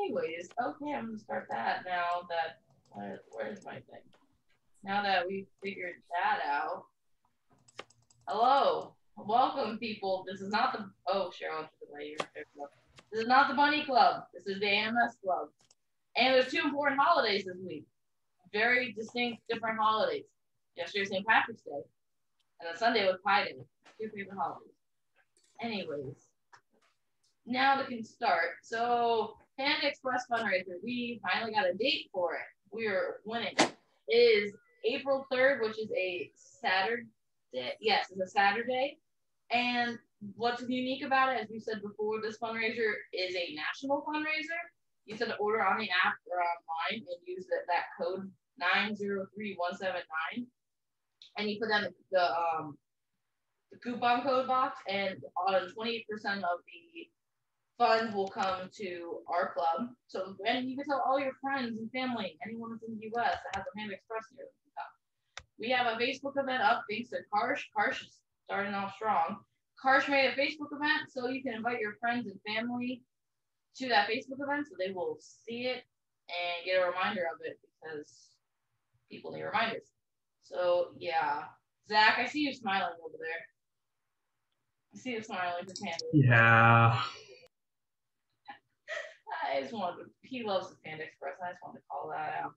anyways, okay, I'm gonna start that now that, where's my thing? Now that we figured that out. Hello, welcome people. This is not the, oh, Cheryl, this is not the Bunny Club. This is the AMS Club. And there's 2 important holidays this week. Very distinct, different holidays. Yesterday was St. Patrick's Day, and then Sunday was Pi Day. 2 favorite holidays. Anyways, now we can start. So, Panda Express Fundraiser, we finally got a date for it. We're winning. It is April 3rd, which is a Saturday. Yes, it's a Saturday. And what's unique about it, as we said before, this fundraiser is a national fundraiser. You send an order on the app or online and use that code 903179, and you put that in the coupon code box, and on 28% of the fund will come to our club. So, and you can tell all your friends and family, anyone that's in the U.S. that has a Panda Express here. We have a Facebook event up thanks to Karsh. Karsh is starting off strong. Karsh made a Facebook event, so you can invite your friends and family to that Facebook event so they will see it and get a reminder of it, because people need reminders. So, yeah. Zach, I see you smiling over there. I see you smiling for Panda. Yeah. I just wanted to, he loves the Panda Express. I just wanted to call that out.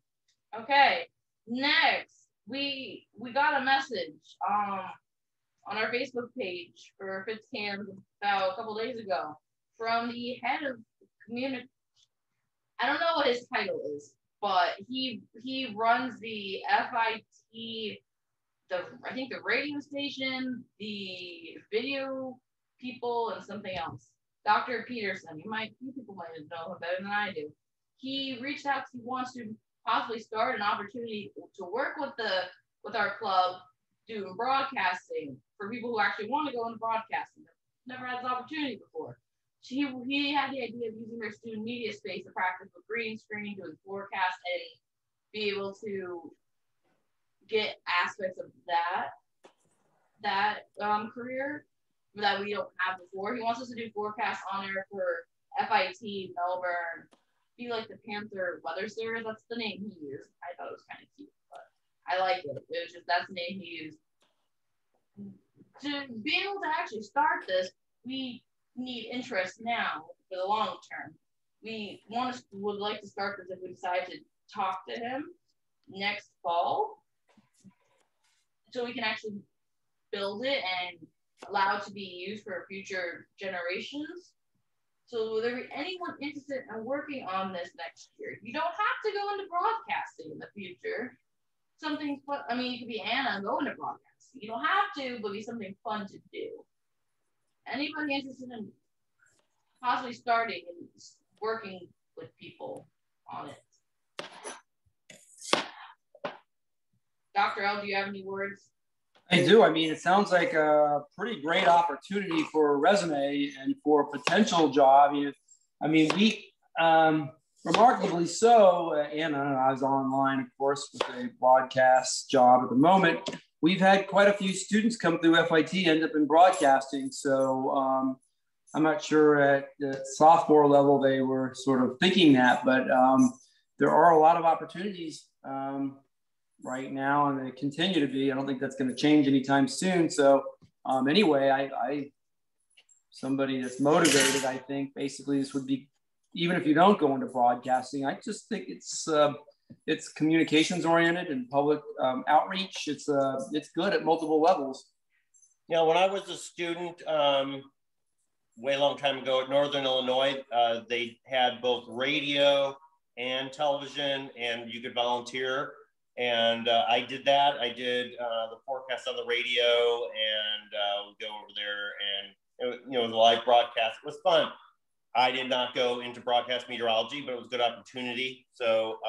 Okay, next, we got a message on our Facebook page for Fitz Cams about a couple days ago from the head of community. I don't know what his title is, but he runs the FIT, I think the radio station, the video people, and something else. Dr. Peterson, you people might know him better than I do. He reached out because he wants to possibly start an opportunity to work with our club doing broadcasting for people who actually want to go into broadcasting. Never had this opportunity before. He had the idea of using their student media space to practice with green screen, doing forecast, and be able to get aspects of that career that we don't have before. He wants us to do forecasts on air for FIT, Melbourne, be like the Panther weather service. That's the name he used. I thought it was kind of cute, but I like it. It was just, that's the name he used. To be able to actually start this, we need interest now for the long term. We would like to start this if we decide to talk to him next fall, so we can actually build it and allow it to be used for future generations. So will there be anyone interested in working on this next year? You don't have to go into broadcasting in the future. Something fun, I mean, you could be Anna and go into broadcasting. You don't have to, but be something fun to do. Anybody interested in possibly starting and working with people on it? Dr. L, do you have any words? I do. I mean, it sounds like a pretty great opportunity for a resume and for a potential job. I mean, we, remarkably so, Anna and I was online, of course, with a broadcast job at the moment. We've had quite a few students come through FIT, end up in broadcasting. So I'm not sure at the sophomore level they were sort of thinking that, but there are a lot of opportunities right now, and they continue to be. I don't think that's going to change anytime soon. So anyway, I somebody that's motivated, I think basically this would be, even if you don't go into broadcasting, I just think it's communications oriented and public outreach. It's good at multiple levels. You know, when I was a student, way long time ago at Northern Illinois, they had both radio and television, and you could volunteer. And I did that. I did the forecast on the radio, and would go over there, and you know, the live broadcast. It was fun. I did not go into broadcast meteorology, but it was a good opportunity. So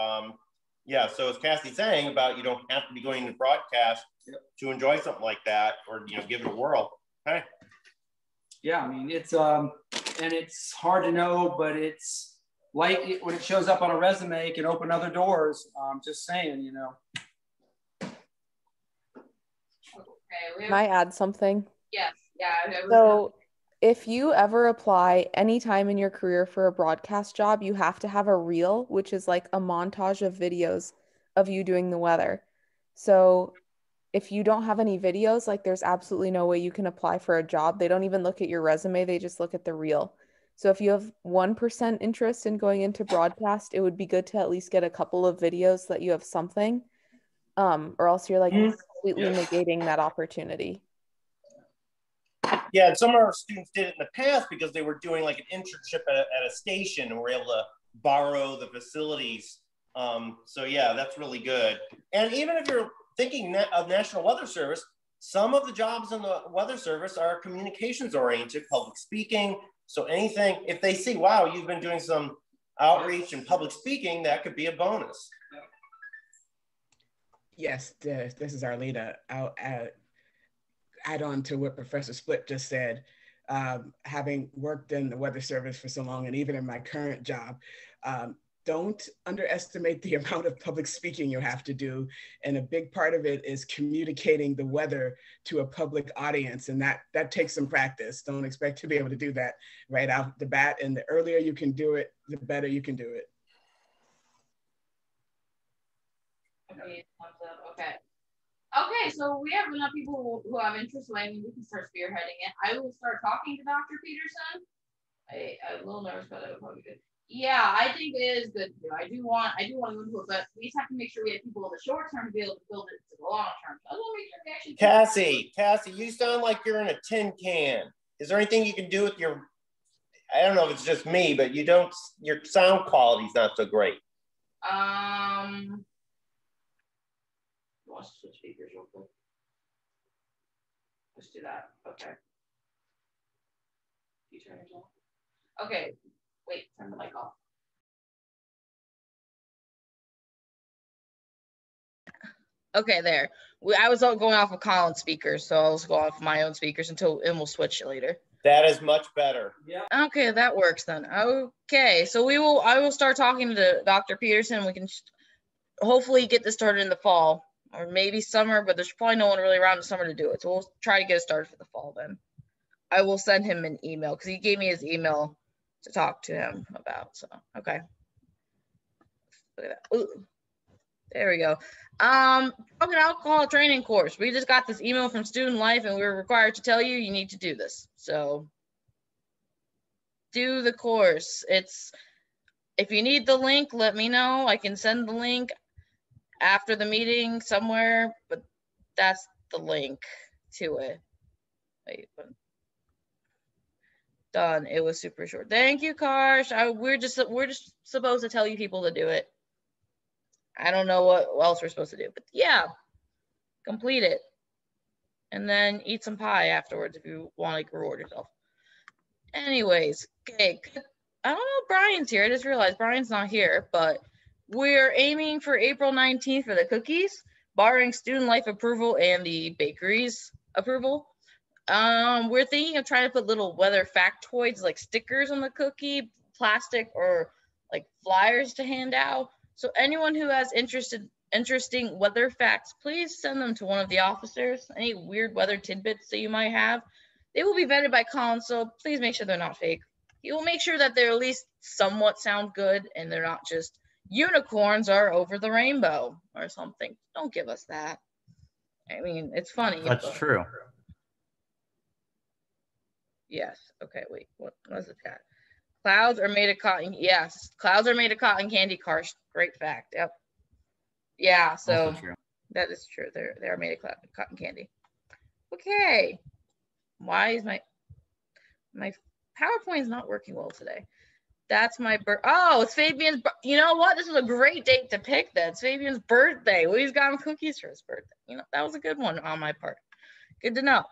yeah, so as Cassie's saying about, you don't have to be going into broadcast to enjoy something like that, or you know, give it a whirl. Okay. Yeah, I mean, it's and it's hard to know, but it's like when it shows up on a resume, it can open other doors. Just saying, you know. Okay, Can I add something? Yes. Yeah. So if you ever apply anytime in your career for a broadcast job, you have to have a reel, which is like a montage of videos of you doing the weather. So if you don't have any videos, like there's absolutely no way you can apply for a job. They don't even look at your resume, they just look at the reel. So if you have 1% interest in going into broadcast, it would be good to at least get a couple of videos so that you have something, or else you're like completely negating that opportunity. Yeah, and some of our students did it in the past because they were doing like an internship at a station and were able to borrow the facilities. So yeah, that's really good. And even if you're thinking of National Weather Service, some of the jobs in the Weather Service are communications oriented, public speaking. So anything, if they see, wow, you've been doing some outreach and public speaking, that could be a bonus. Yes, this is Arlena. I'll add on to what Professor Split just said. Having worked in the Weather Service for so long, and even in my current job, don't underestimate the amount of public speaking you have to do. And a big part of it is communicating the weather to a public audience. And that takes some practice. Don't expect to be able to do that right out the bat. And the earlier you can do it, the better you can do it. Okay, thumbs up. Okay. Okay, so we have enough people who have interest, so I mean, we can start spearheading it. I will start talking to Dr. Peterson. I'm a little nervous, but it'll probably be good. Yeah, I think it is good to do. I do want to go into it, but we just have to make sure we have people in the short term to be able to build it to the long term. So I want to make sure we actually. Cassie, you sound like you're in a tin can. Is there anything you can do with your? I don't know if it's just me, but you don't. Your sound quality is not so great. Want to switch speakers real quick? Let's do that. Okay. You turn it off. Okay. Wait, turn the mic off. Okay, there. I was going off of Colin's speakers, so I'll just go off my own speakers and we'll switch later. That is much better. Yeah. Okay, that works then. Okay, so I will start talking to Dr. Peterson. We can hopefully get this started in the fall. Or maybe summer, but there's probably no one really around in summer to do it. So we'll try to get it started for the fall then. I will send him an email because he gave me his email to talk to him about. So, okay. Look at that. Ooh. There we go. Drug and alcohol training course. We just got this email from Student Life and we were required to tell you need to do this. So do the course. If you need the link, let me know. I can send the link after the meeting somewhere, but that's the link to it. Wait, done. It was super short. Thank you, Karsh. We're just supposed to tell you people to do it. I don't know what else we're supposed to do, but yeah, complete it, and then eat some pie afterwards if you want to reward yourself. Anyways, okay. I don't know if Brian's here. I just realized Brian's not here, but we're aiming for April 19th for the cookies, barring Student Life approval and the bakery's approval. We're thinking of trying to put little weather factoids like stickers on the cookie, plastic, or like flyers to hand out. So anyone who has interesting weather facts, please send them to one of the officers. Any weird weather tidbits that you might have, they will be vetted by Colin, so please make sure they're not fake. He will make sure that they're at least somewhat sound good and they're not just unicorns are over the rainbow or something. Don't give us that. I mean, it's funny. That's true. Yes. Okay, wait. What was the chat? Clouds are made of cotton. Yes. Clouds are made of cotton candy, Karsh. Great fact. Yep. Yeah, so that is true. They're made of cotton candy. Okay. Why is my PowerPoint is not working well today? That's my oh, it's Fabian's. You know what? This is a great date to pick. It's Fabian's birthday. We've got him cookies for his birthday. You know, that was a good one on my part. Good to know.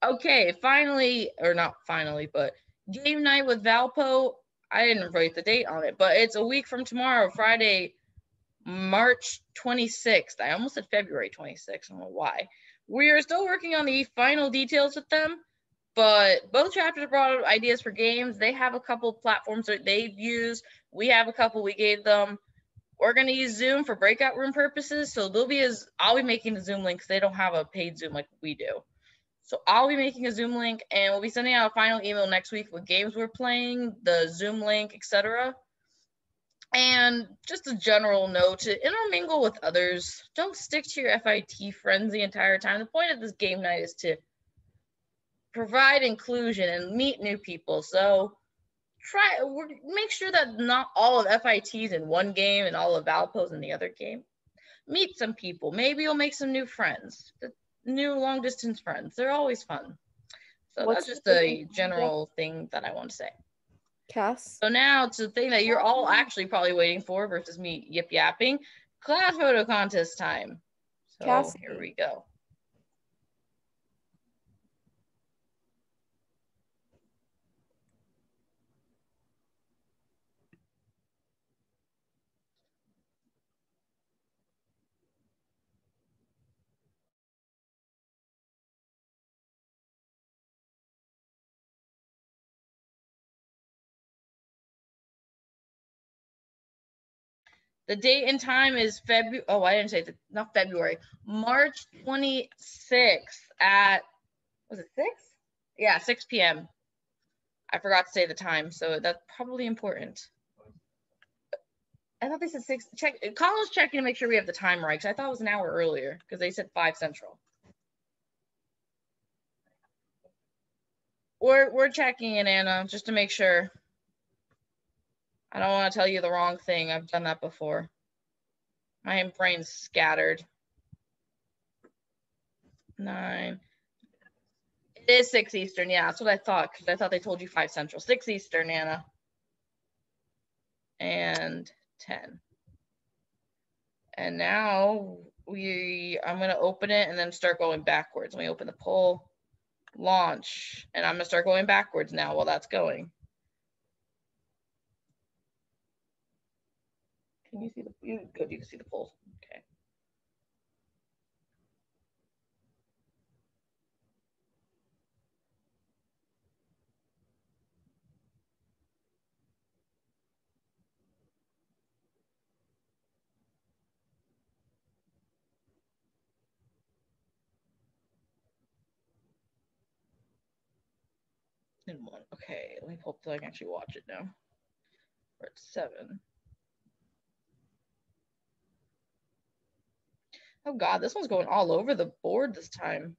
Okay, finally, or not finally, but game night with Valpo. I didn't write the date on it, but it's a week from tomorrow, Friday, March 26th. I almost said February 26th. I don't know why. We are still working on the final details with them. But both chapters brought up ideas for games. They have a couple platforms that they've used. We have a couple we gave them. We're going to use Zoom for breakout room purposes. So I'll be making a Zoom link because they don't have a paid Zoom like we do. So I'll be making a Zoom link, and we'll be sending out a final email next week with games we're playing, the Zoom link, etc. And just a general note to intermingle with others. Don't stick to your FIT friends the entire time. The point of this game night is to provide inclusion and meet new people. So make sure that not all of FIT's in one game and all of Valpo's in the other game. Meet some people. Maybe you'll make some new friends, new long distance friends. They're always fun. So that's just a general thing that I want to say. Cass? So now to the thing that you're all actually probably waiting for versus me yip yapping, class photo contest time. So Cassie. Here we go. The date and time is February. Oh, I didn't say not February. March 26th at, was it 6? Yeah, 6 p.m. I forgot to say the time, so that's probably important. I thought they said 6. Colin's checking to make sure we have the time right, because I thought it was an hour earlier, because they said 5 Central. We're checking in, Anna, just to make sure. I don't want to tell you the wrong thing. I've done that before. My brain's scattered. 9. It is 6 Eastern. Yeah, that's what I thought, because I thought they told you 5 Central. 6 Eastern, Anna. And 10. And now I'm going to open it and then start going backwards. Let me open the poll. Launch. And I'm going to start going backwards now while that's going. Can you see good, you can see the poll. Okay. And 1. Okay, let me hope that I can actually watch it now. We're at 7. Oh God, this one's going all over the board this time.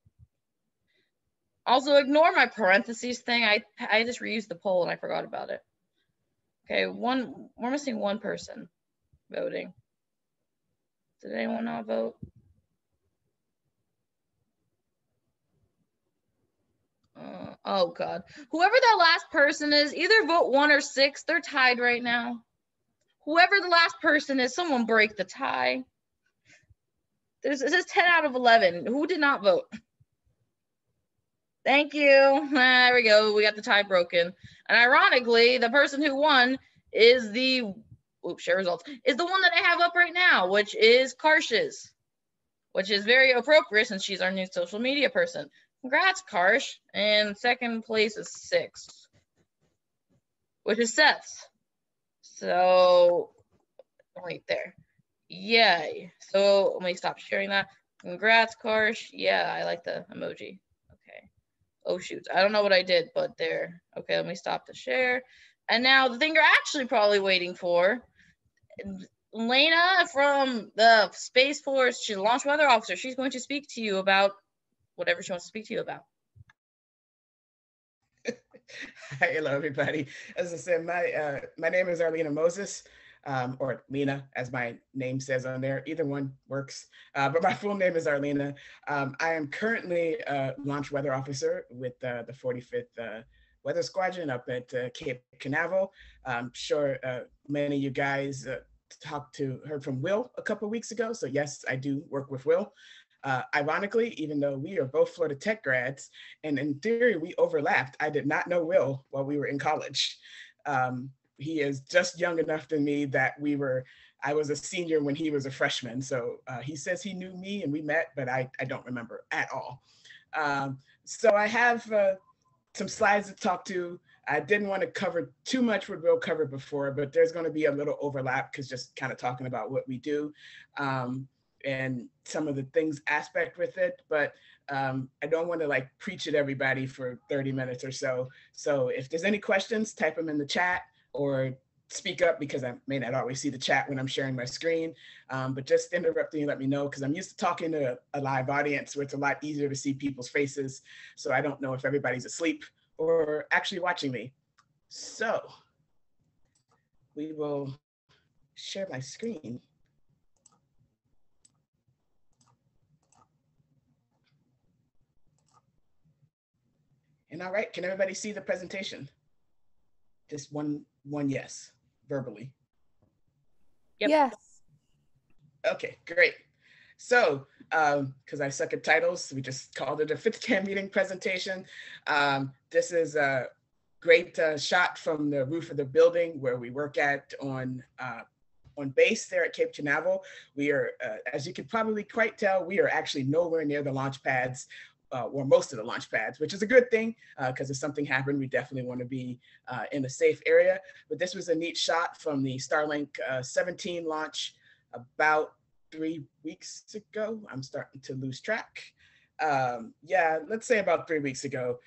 Also, ignore my parentheses thing. I just reused the poll and I forgot about it. Okay, we're missing 1 person voting. Did anyone not vote? Oh God, whoever that last person is, either vote 1 or 6. They're tied right now. Whoever the last person is, someone break the tie. It says 10 out of 11. Who did not vote? Thank you. There we go. We got the tie broken. And ironically, the person who won is share results, is the one that I have up right now, which is Karsh's, which is very appropriate since she's our new social media person. Congrats, Karsh. And second place is 6, which is Seth's. So, right there. Yay. So let me stop sharing that. Congrats, Karsh. Yeah, I like the emoji. Okay. Oh, shoot. I don't know what I did, but there. Okay, let me stop the share. And now the thing you're actually probably waiting for, Lena from the Space Force, she's a launch weather officer. She's going to speak to you about whatever she wants to speak to you about. Hi, hello, everybody. As I said, my name is Arlena Moses. Or Lena, as my name says on there. Either one works, but my full name is Arlena. I am currently a launch weather officer with the 45th Weather Squadron up at Cape Canaveral. I'm sure many of you guys heard from Will a couple of weeks ago. So yes, I do work with Will. Ironically, even though we are both Florida Tech grads, and in theory we overlapped, I did not know Will while we were in college. He is just young enough than me that I was a senior when he was a freshman. So he says he knew me and we met, but I don't remember at all. So I have some slides to talk to. I didn't want to cover too much what Will covered before, but there's going to be a little overlap because just kind of talking about what we do. and some of the things aspect with it, but I don't want to like preach at everybody for 30 minutes or so. So if there's any questions, type them in the chat or speak up, because I may not always see the chat when I'm sharing my screen, but just interrupt me and let me know, because I'm used to talking to a live audience where it's a lot easier to see people's faces. So I don't know if everybody's asleep or actually watching me. So we will share my screen. And all right, can everybody see the presentation? Just one yes, verbally. Yep. Yes. Okay, great. So, because I suck at titles, we just called it a 5th Cam meeting presentation. This is a great shot from the roof of the building where we work at on base there at Cape Canaveral. We are, as you could probably quite tell, we are actually nowhere near the launch pads, or most of the launch pads, which is a good thing, because if something happened, we definitely want to be in a safe area. But this was a neat shot from the Starlink 17 launch about 3 weeks ago. I'm starting to lose track. Yeah, let's say about 3 weeks ago,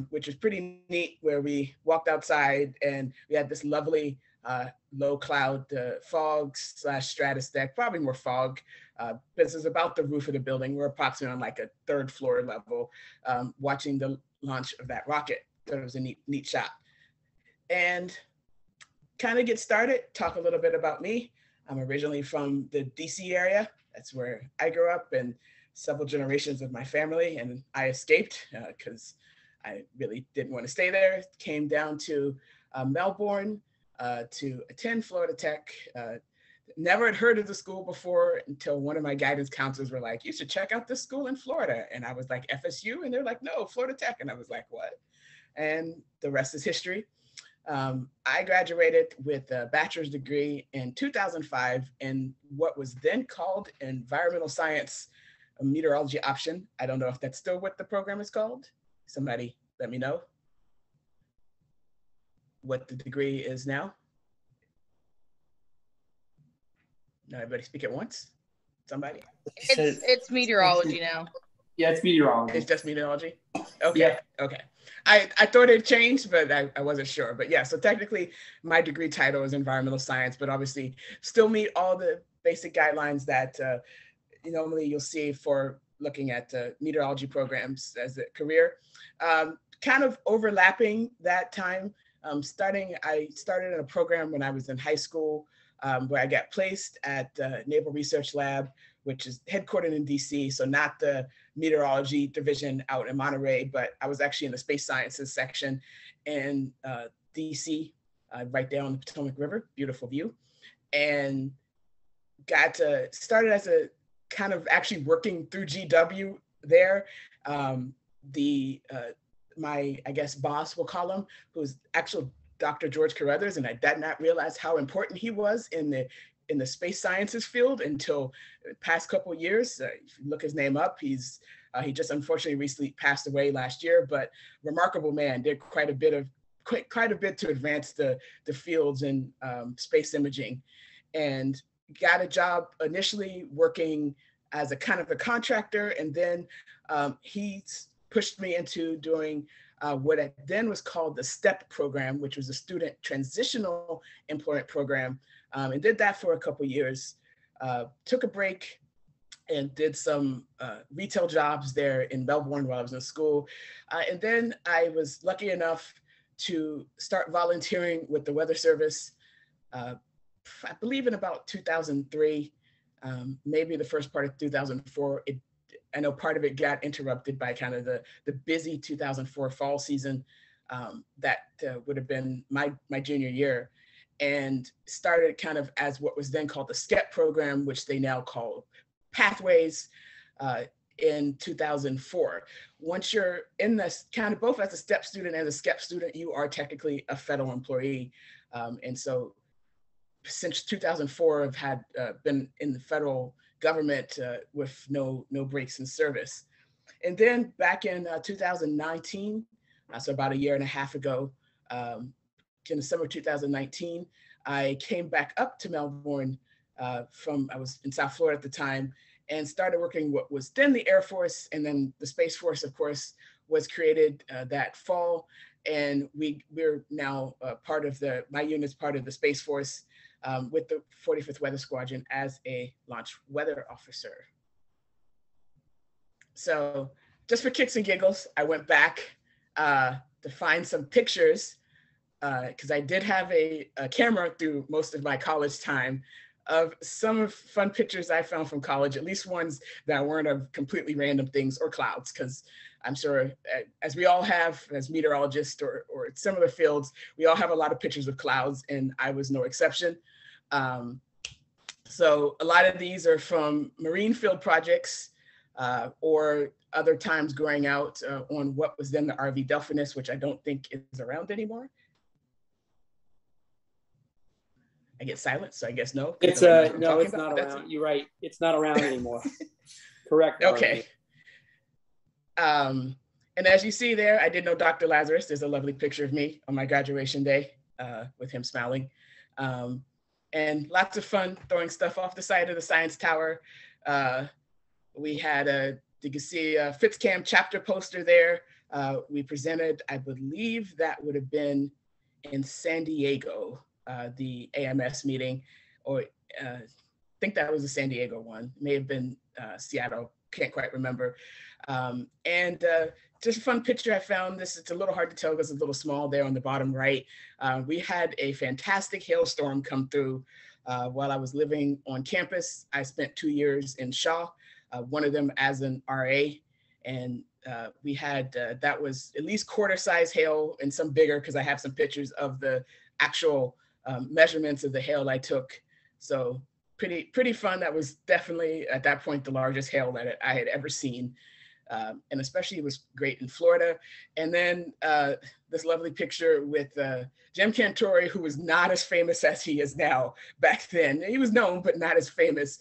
which is pretty neat, where we walked outside and we had this lovely low cloud fog / stratus deck, probably more fog. This is about the roof of the building. We're approximately on like a 3rd floor level, watching the launch of that rocket. So it was a neat shot. And kind of get started, talk a little bit about me. I'm originally from the DC area. That's where I grew up, and several generations of my family, and I escaped because I really didn't want to stay there. Came down to Melbourne to attend Florida Tech. Never had heard of the school before until one of my guidance counselors were like, you should check out this school in Florida. And I was like, FSU? And they're like, no, Florida Tech. And I was like, what? And the rest is history. I graduated with a bachelor's degree in 2005 in what was then called environmental science, a meteorology option. I don't know if that's still what the program is called. Somebody let me know what the degree is now. No, everybody speak at once. Somebody. It's meteorology now. Yeah, it's meteorology. It's just meteorology. Okay. Yeah. Okay. I thought it changed, but I wasn't sure. But yeah, so technically my degree title is environmental science, but obviously still meet all the basic guidelines that normally you'll see for looking at meteorology programs as a career. Kind of overlapping that time, I started in a program when I was in high school, where I got placed at Naval Research Lab, which is headquartered in DC. So not the meteorology division out in Monterey, but I was actually in the space sciences section in DC, right there on the Potomac River, beautiful view. And got started as a kind of actually working through GW there. My, I guess, boss, we'll call him, who's actual Dr. George Carruthers, and I did not realize how important he was in the space sciences field until the past couple of years. If you look his name up, he just unfortunately recently passed away last year, but remarkable man, did quite a bit to advance the fields in space imaging, and got a job initially working as a kind of a contractor, and then he pushed me into doing what then was called the STEP program, which was a student transitional employment program, and did that for a couple of years. Took a break and did some retail jobs there in Melbourne while I was in school. And then I was lucky enough to start volunteering with the Weather Service, I believe in about 2003, maybe the first part of 2004. I know part of it got interrupted by kind of the busy 2004 fall season that would have been my junior year, and started kind of as what was then called the STEP program, which they now call Pathways, in 2004. Once you're in this kind of both as a STEP student and a SCEP student, you are technically a federal employee. And so since 2004, I've had been in the federal government with no breaks in service. And then back in 2019, so about a year and a half ago, in the summer of 2019, I came back up to Melbourne I was in South Florida at the time, and started working what was then the Air Force, and then the Space Force, of course, was created that fall. And we're now my unit's part of the Space Force with the 45th Weather Squadron as a launch weather officer. So just for kicks and giggles, I went back to find some pictures because I did have a camera through most of my college time of some fun pictures I found from college, at least ones that weren't of completely random things or clouds, because I'm sure as we all have as meteorologists or similar fields, we all have a lot of pictures of clouds, and I was no exception. So a lot of these are from marine field projects or other times going out on what was then the RV Delphinus, which I don't think is around anymore. I get silent, so I guess no. It's no, it's not around. You're right. It's not around anymore. Correct. Okay. And as you see there, I did know Dr. Lazarus. There's a lovely picture of me on my graduation day with him smiling. And lots of fun throwing stuff off the side of the science tower. We had you can see a FitzCam chapter poster there. We presented, I believe that would have been in San Diego. The AMS meeting, or I think that was the San Diego one, may have been Seattle, can't quite remember. And just a fun picture I found. It's a little hard to tell because it's a little small there on the bottom right. We had a fantastic hailstorm come through while I was living on campus. I spent 2 years in Shaw, one of them as an RA, and we had, that was at least quarter size hail and some bigger because I have some pictures of the actual measurements of the hail I took. So pretty fun. That was definitely at that point the largest hail that I had ever seen. And especially it was great in Florida. And then this lovely picture with Jim Cantori, who was not as famous as he is now back then. He was known, but not as famous,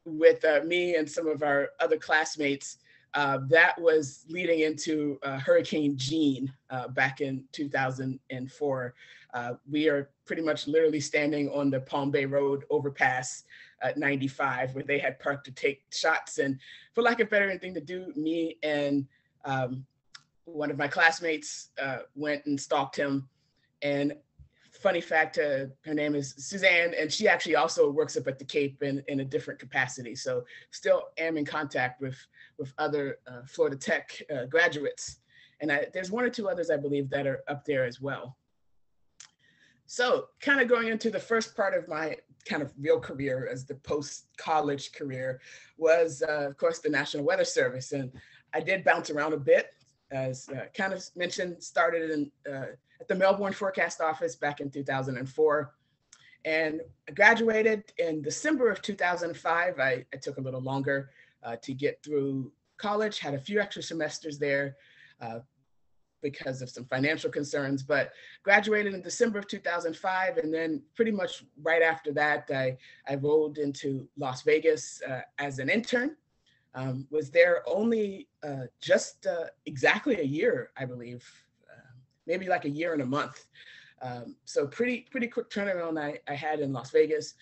with me and some of our other classmates. That was leading into Hurricane Jean back in 2004. We are pretty much literally standing on the Palm Bay Road overpass at 95, where they had parked to take shots. And for lack of better thing to do, me and one of my classmates went and stalked him. And funny fact, her name is Suzanne, and she actually also works up at the Cape in a different capacity. So still am in contact with other Florida Tech graduates. And there's one or two others, I believe, that are up there as well. So kind of going into the first part of my kind of real career as the post-college career was, of course, the National Weather Service. And I did bounce around a bit, as kind of mentioned, started at the Melbourne Forecast Office back in 2004. And I graduated in December of 2005. I took a little longer to get through college, had a few extra semesters there because of some financial concerns, but graduated in December of 2005. And then pretty much right after that, I rolled into Las Vegas as an intern. Was there only just exactly a year, I believe, maybe like a year and a month. So pretty quick turnaround I had in Las Vegas.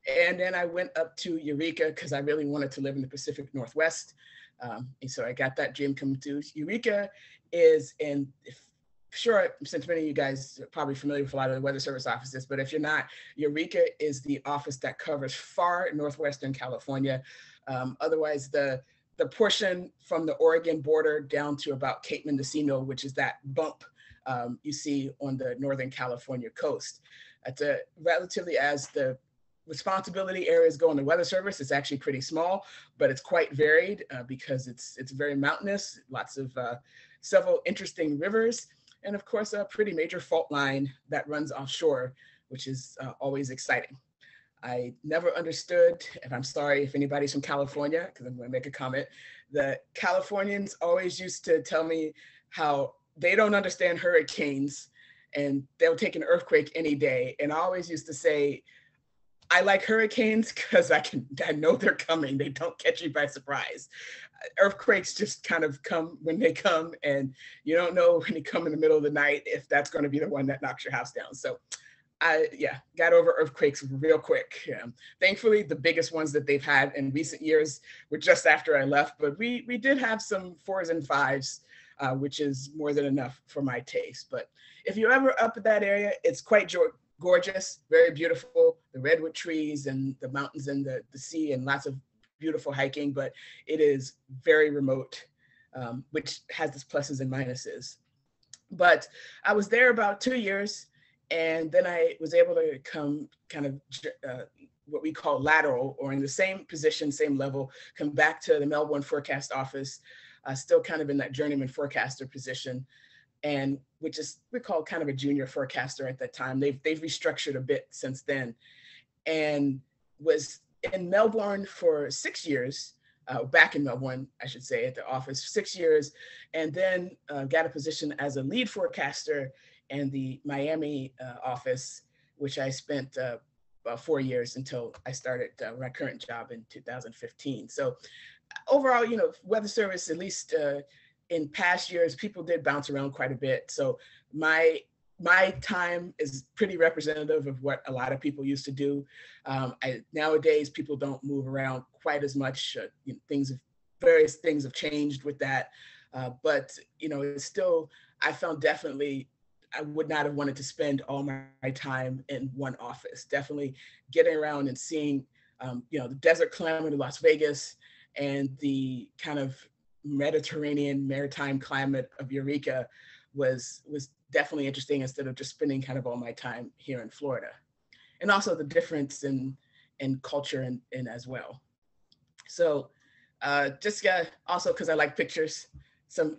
And then I went up to Eureka because I really wanted to live in the Pacific Northwest. And so I got that dream come true. Eureka is since many of you guys are probably familiar with a lot of the Weather Service offices, but if you're not, Eureka is the office that covers far northwestern California. Otherwise, the portion from the Oregon border down to about Cape Mendocino, which is that bump you see on the Northern California coast. It's relatively, as the responsibility areas go in the Weather Service, it's actually pretty small, but it's quite varied because it's very mountainous, lots of several interesting rivers, and of course a pretty major fault line that runs offshore, which is always exciting. I never understood, and I'm sorry if anybody's from California, because I'm going to make a comment, the Californians always used to tell me how they don't understand hurricanes and they'll take an earthquake any day. And I always used to say, I like hurricanes because I know they're coming. They don't catch you by surprise. Earthquakes just kind of come when they come, and you don't know when they come in the middle of the night if that's going to be the one that knocks your house down. So got over earthquakes real quick. Thankfully, the biggest ones that they've had in recent years were just after I left, but we did have some 4s and 5s, which is more than enough for my taste. But if you're ever up at that area, it's quite gorgeous, very beautiful, the redwood trees and the mountains and the sea and lots of beautiful hiking, but it is very remote, which has its pluses and minuses. But I was there about 2 years, and then I was able to come kind of what we call lateral, or in the same position, same level, come back to the Melbourne forecast office, still kind of in that journeyman forecaster position, and which is, we call kind of a junior forecaster at that time. They've restructured a bit since then, and was in Melbourne for 6 years, back in Melbourne, I should say, at the office, 6 years, and then got a position as a lead forecaster in the Miami office, which I spent about 4 years until I started my current job in 2015. So overall, you know, weather service, at least in past years, people did bounce around quite a bit. So my time is pretty representative of what a lot of people used to do. Nowadays, people don't move around quite as much. You know, various things have changed with that. But, you know, it's still, I found definitely, I would not have wanted to spend all my time in one office. Definitely getting around and seeing, you know, the desert climate of Las Vegas and the kind of Mediterranean maritime climate of Eureka was definitely interesting, instead of just spending kind of all my time here in Florida. And also the difference in culture and as well. So just also because I like pictures,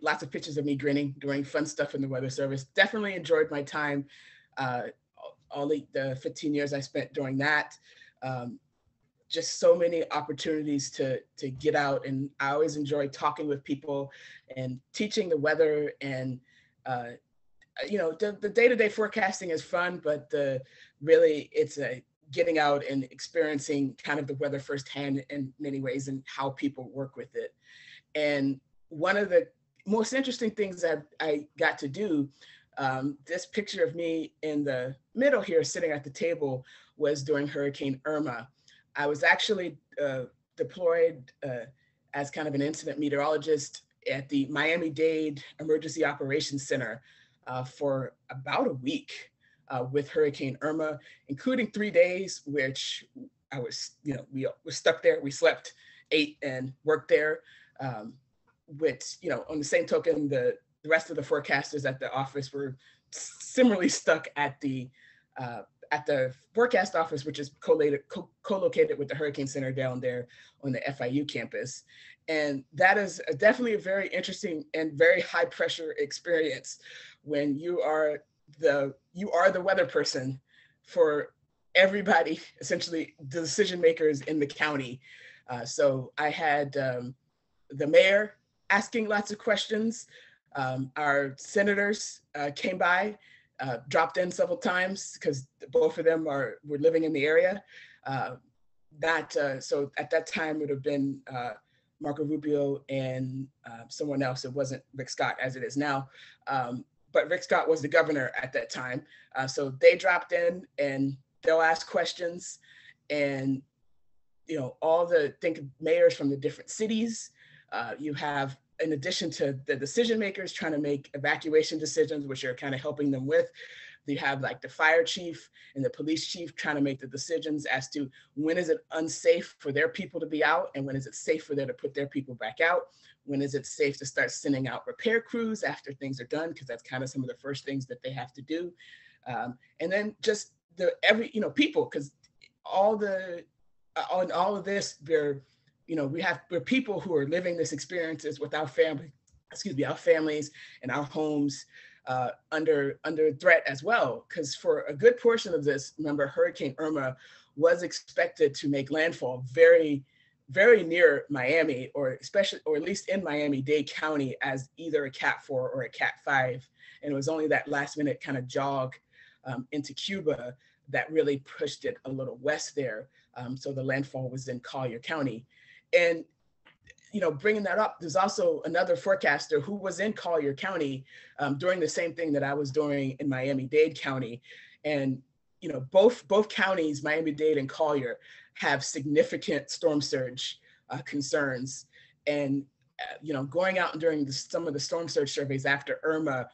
lots of pictures of me grinning, doing fun stuff in the weather service. Definitely enjoyed my time, all the 15 years I spent doing that. Just so many opportunities to get out, and I always enjoy talking with people and teaching the weather. And you know, the day-to-day forecasting is fun, but really it's getting out and experiencing kind of the weather firsthand in many ways, and how people work with it. And one of the most interesting things I got to do, this picture of me in the middle here sitting at the table, was during Hurricane Irma. I was actually deployed as kind of an incident meteorologist at the Miami-Dade Emergency Operations Center for about a week with Hurricane Irma, including 3 days, which I was, you know, we were stuck there. We slept, ate, and worked there. Which, you know, on the same token, the rest of the forecasters at the office were similarly stuck at the forecast office, which is co-located with the Hurricane Center down there on the FIU campus. And that is definitely a very interesting and very high pressure experience when you are the weather person for everybody, essentially the decision makers in the county. So I had the mayor asking lots of questions. Our senators came by, dropped in several times because both of them were living in the area. So at that time it would have been Marco Rubio and someone else. It wasn't Rick Scott as it is now, but Rick Scott was the governor at that time. So they dropped in and they'll ask questions, and you know, think mayors from the different cities. You have, in addition to the decision makers trying to make evacuation decisions, which you're kind of helping them with, you have like the fire chief and the police chief trying to make the decisions as to when is it unsafe for their people to be out, and when is it safe for them to put their people back out, when is it safe to start sending out repair crews after things are done, because that's kind of some of the first things that they have to do. And then just people, because all of this, we're people who are living this experiences with our families and our homes under threat as well. Because for a good portion of this, remember, Hurricane Irma was expected to make landfall very, very near Miami, or at least in Miami-Dade County, as either a Cat 4 or a Cat 5. And it was only that last minute kind of jog into Cuba that really pushed it a little west there. So the landfall was in Collier County. And, you know, bringing that up, there's also another forecaster who was in Collier County doing the same thing that I was doing in Miami-Dade County. And both counties, Miami-Dade and Collier, have significant storm surge concerns. And going out and during some of the storm surge surveys after Irma,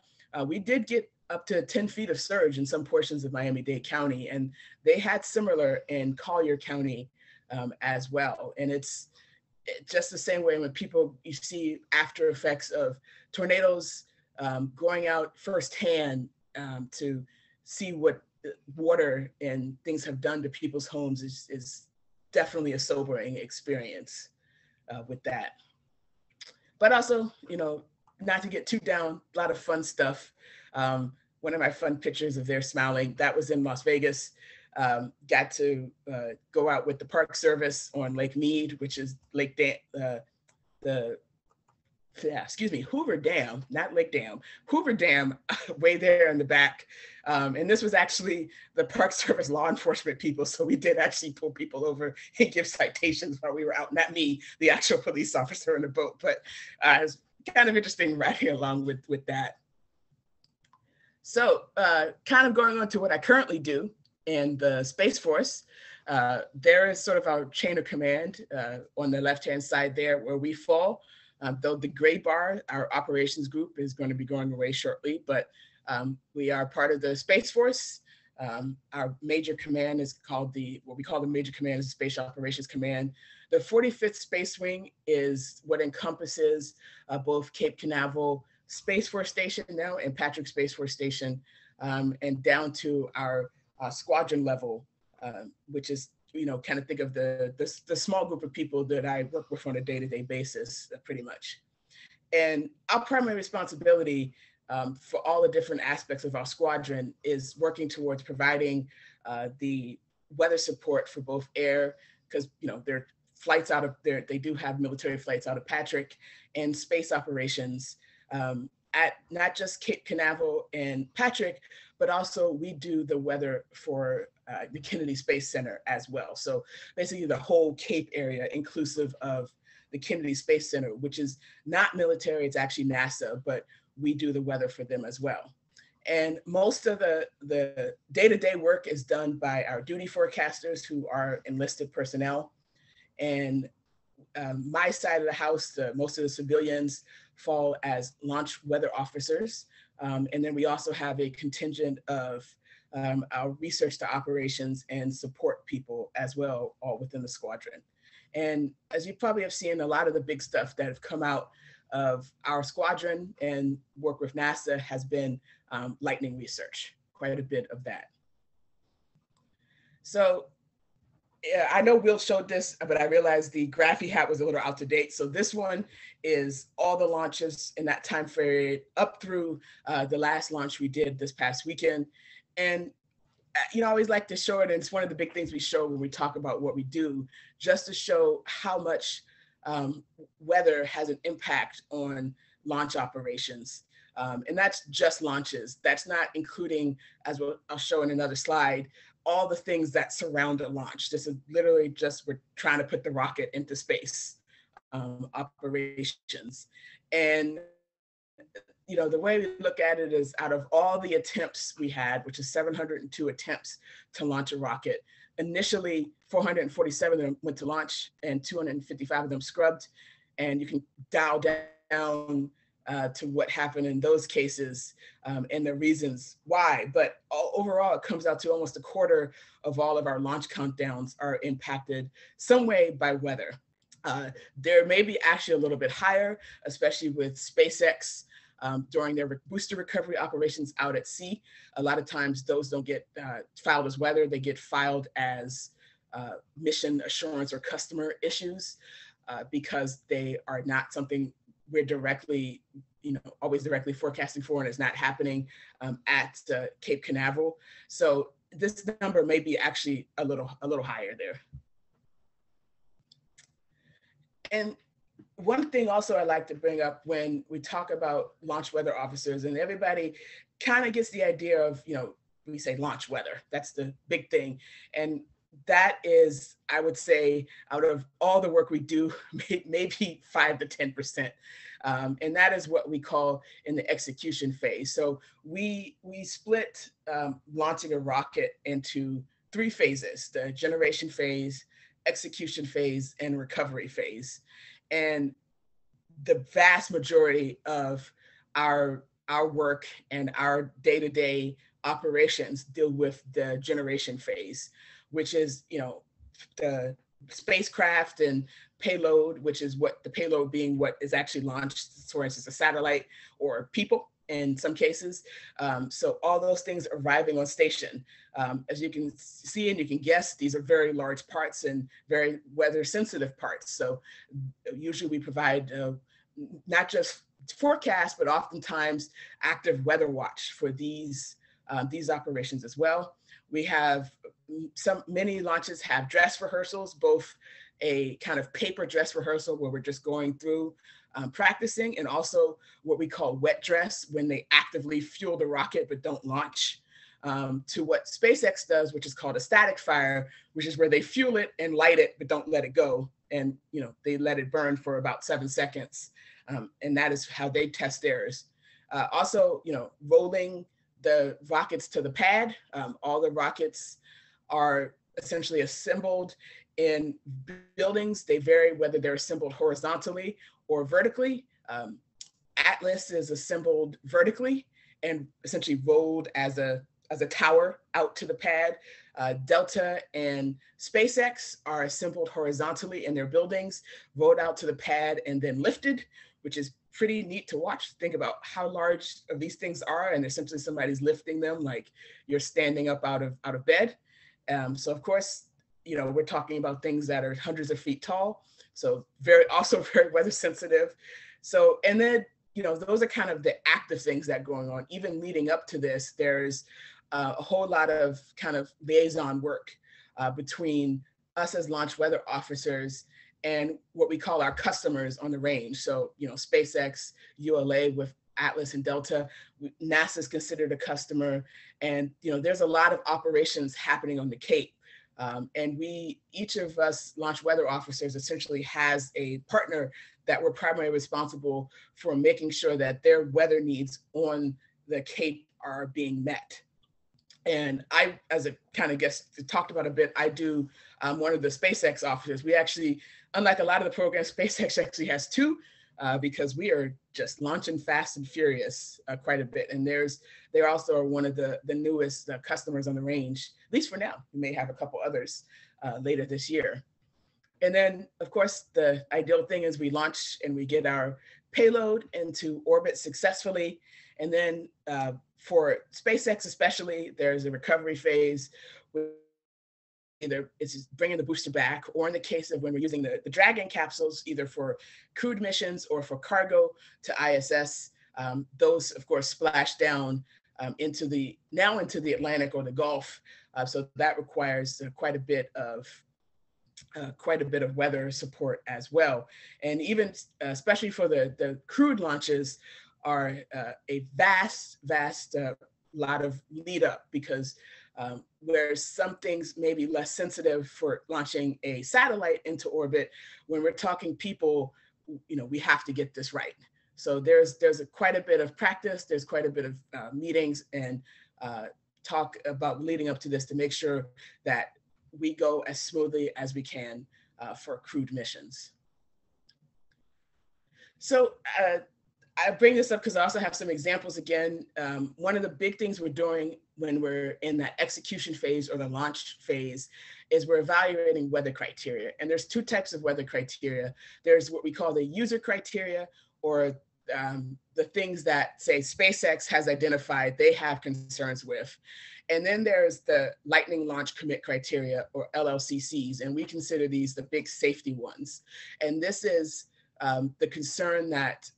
we did get up to 10 feet of surge in some portions of Miami-Dade County, and they had similar in Collier County as well. And it's just the same way when you see after effects of tornadoes, going out firsthand to see what water and things have done to people's homes is definitely a sobering experience with that. But also, not to get too down, a lot of fun stuff. One of my fun pictures of their smiling, that was in Las Vegas. Got to go out with the Park Service on Lake Mead, which is Hoover Dam, not Lake Dam, Hoover Dam, way there in the back. And this was actually the Park Service law enforcement people. So we did actually pull people over and give citations while we were out. Not me, the actual police officer in the boat, but it was kind of interesting riding along with that. So kind of going on to what I currently do in the Space Force. There is sort of our chain of command on the left-hand side there where we fall. Though the gray bar, our operations group, is going to be going away shortly, but we are part of the Space Force. Our major command is called what we call the Major Command is Space Operations Command. The 45th Space Wing is what encompasses both Cape Canaveral Space Force Station now and Patrick Space Force Station, and down to our squadron level, which is kind of think of the small group of people that I work with on a day-to-day basis, pretty much. And our primary responsibility for all the different aspects of our squadron is working towards providing the weather support for both air, because there are flights out of there, they do have military flights out of Patrick, and space operations at not just Cape Canaveral and Patrick, but also we do the weather for the Kennedy Space Center as well. So basically the whole Cape area, inclusive of the Kennedy Space Center, which is not military, it's actually NASA, but we do the weather for them as well. And most of the day-to-day work is done by our duty forecasters who are enlisted personnel. And my side of the house, most of the civilians fall as launch weather officers. And then we also have a contingent of our research to operations and support people as well, all within the squadron. And as you probably have seen, a lot of the big stuff that have come out of our squadron and work with NASA has been lightning research, quite a bit of that. So yeah, I know Will showed this, but I realized the graph he had was a little out of date. So this one is all the launches in that time period up through the last launch we did this past weekend. And I always like to show it, and it's one of the big things we show when we talk about what we do, just to show how much weather has an impact on launch operations. And that's just launches. That's not including, as I'll show in another slide, all the things that surround a launch. This is literally just, we're trying to put the rocket into space operations. And the way we look at it is, out of all the attempts we had, which is 702 attempts to launch a rocket, initially 447 of them went to launch and 255 of them scrubbed. And you can dial down to what happened in those cases and the reasons why. But overall, it comes out to almost a quarter of all of our launch countdowns are impacted some way by weather. There may be actually a little bit higher, especially with SpaceX during their booster recovery operations out at sea. A lot of times those don't get filed as weather, they get filed as mission assurance or customer issues because they are not something we're directly, always directly forecasting for, and it's not happening at Cape Canaveral. So this number may be actually a little higher there. And one thing also I like to bring up when we talk about launch weather officers, and everybody kind of gets the idea of, we say launch weather, that's the big thing. And that is, I would say, out of all the work we do, maybe 5 to 10%. And that is what we call in the execution phase. So we split launching a rocket into 3 phases: the generation phase, execution phase, and recovery phase. And the vast majority of our work and our day-to-day operations deal with the generation phase, which is, you know, the spacecraft and payload, which is what the payload being what is actually launched, for instance, a satellite or people in some cases. So all those things arriving on station. As you can see and you can guess, these are very large parts and very weather sensitive parts. So usually we provide not just forecast, but oftentimes active weather watch for these operations as well. We have many launches have dress rehearsals, both a kind of paper dress rehearsal where we're just going through practicing, and also what we call wet dress, when they actively fuel the rocket but don't launch, to what SpaceX does, which is called a static fire, which is where they fuel it and light it but don't let it go, and you know, they let it burn for about 7 seconds, and that is how they test theirs. Also, you know, rolling the rockets to the pad. All the rockets are essentially assembled in buildings. They vary whether they're assembled horizontally or vertically. Atlas is assembled vertically and essentially rolled as a tower out to the pad. Delta and SpaceX are assembled horizontally in their buildings, rolled out to the pad, and then lifted, which is pretty neat to watch. Think about how large of these things are, and essentially somebody's lifting them like you're standing up out of bed. So of course, you know, we're talking about things that are hundreds of feet tall. So also very weather sensitive. So, and then, you know, those are kind of the active things that are going on. Even leading up to this, there's a whole lot of kind of liaison work between us as launch weather officers and what we call our customers on the range. So, you know, SpaceX, ULA with Atlas and Delta, NASA is considered a customer. And, you know, there's a lot of operations happening on the Cape. And each of us launch weather officers essentially has a partner that we're primarily responsible for making sure that their weather needs on the Cape are being met. And I, as a kind of guest talked about a bit, I do one of the SpaceX officers. We actually, unlike a lot of the programs, SpaceX actually has 2 because we are just launching fast and furious quite a bit. And they also are one of the newest customers on the range, at least for now. We may have a couple others later this year. And then, of course, the ideal thing is we launch and we get our payload into orbit successfully. And then for SpaceX especially, there's a recovery phase. Either it's bringing the booster back, or in the case of when we're using the Dragon capsules, either for crewed missions or for cargo to ISS, those of course splash down into the Atlantic or the Gulf. So that requires quite a bit of weather support as well. And even especially for the crewed launches are a vast lot of lead up, because where some things may be less sensitive for launching a satellite into orbit, when we're talking people, you know, we have to get this right. So there's quite a bit of practice, there's quite a bit of meetings and talk about leading up to this to make sure that we go as smoothly as we can for crewed missions. So I bring this up because I also have some examples again. One of the big things we're doing when we're in that execution phase or the launch phase is we're evaluating weather criteria. And there's 2 types of weather criteria. There's what we call the user criteria, or the things that, say, SpaceX has identified they have concerns with. And then there's the Lightning Launch Commit Criteria, or LLCCs, and we consider these the big safety ones. And this is the concern that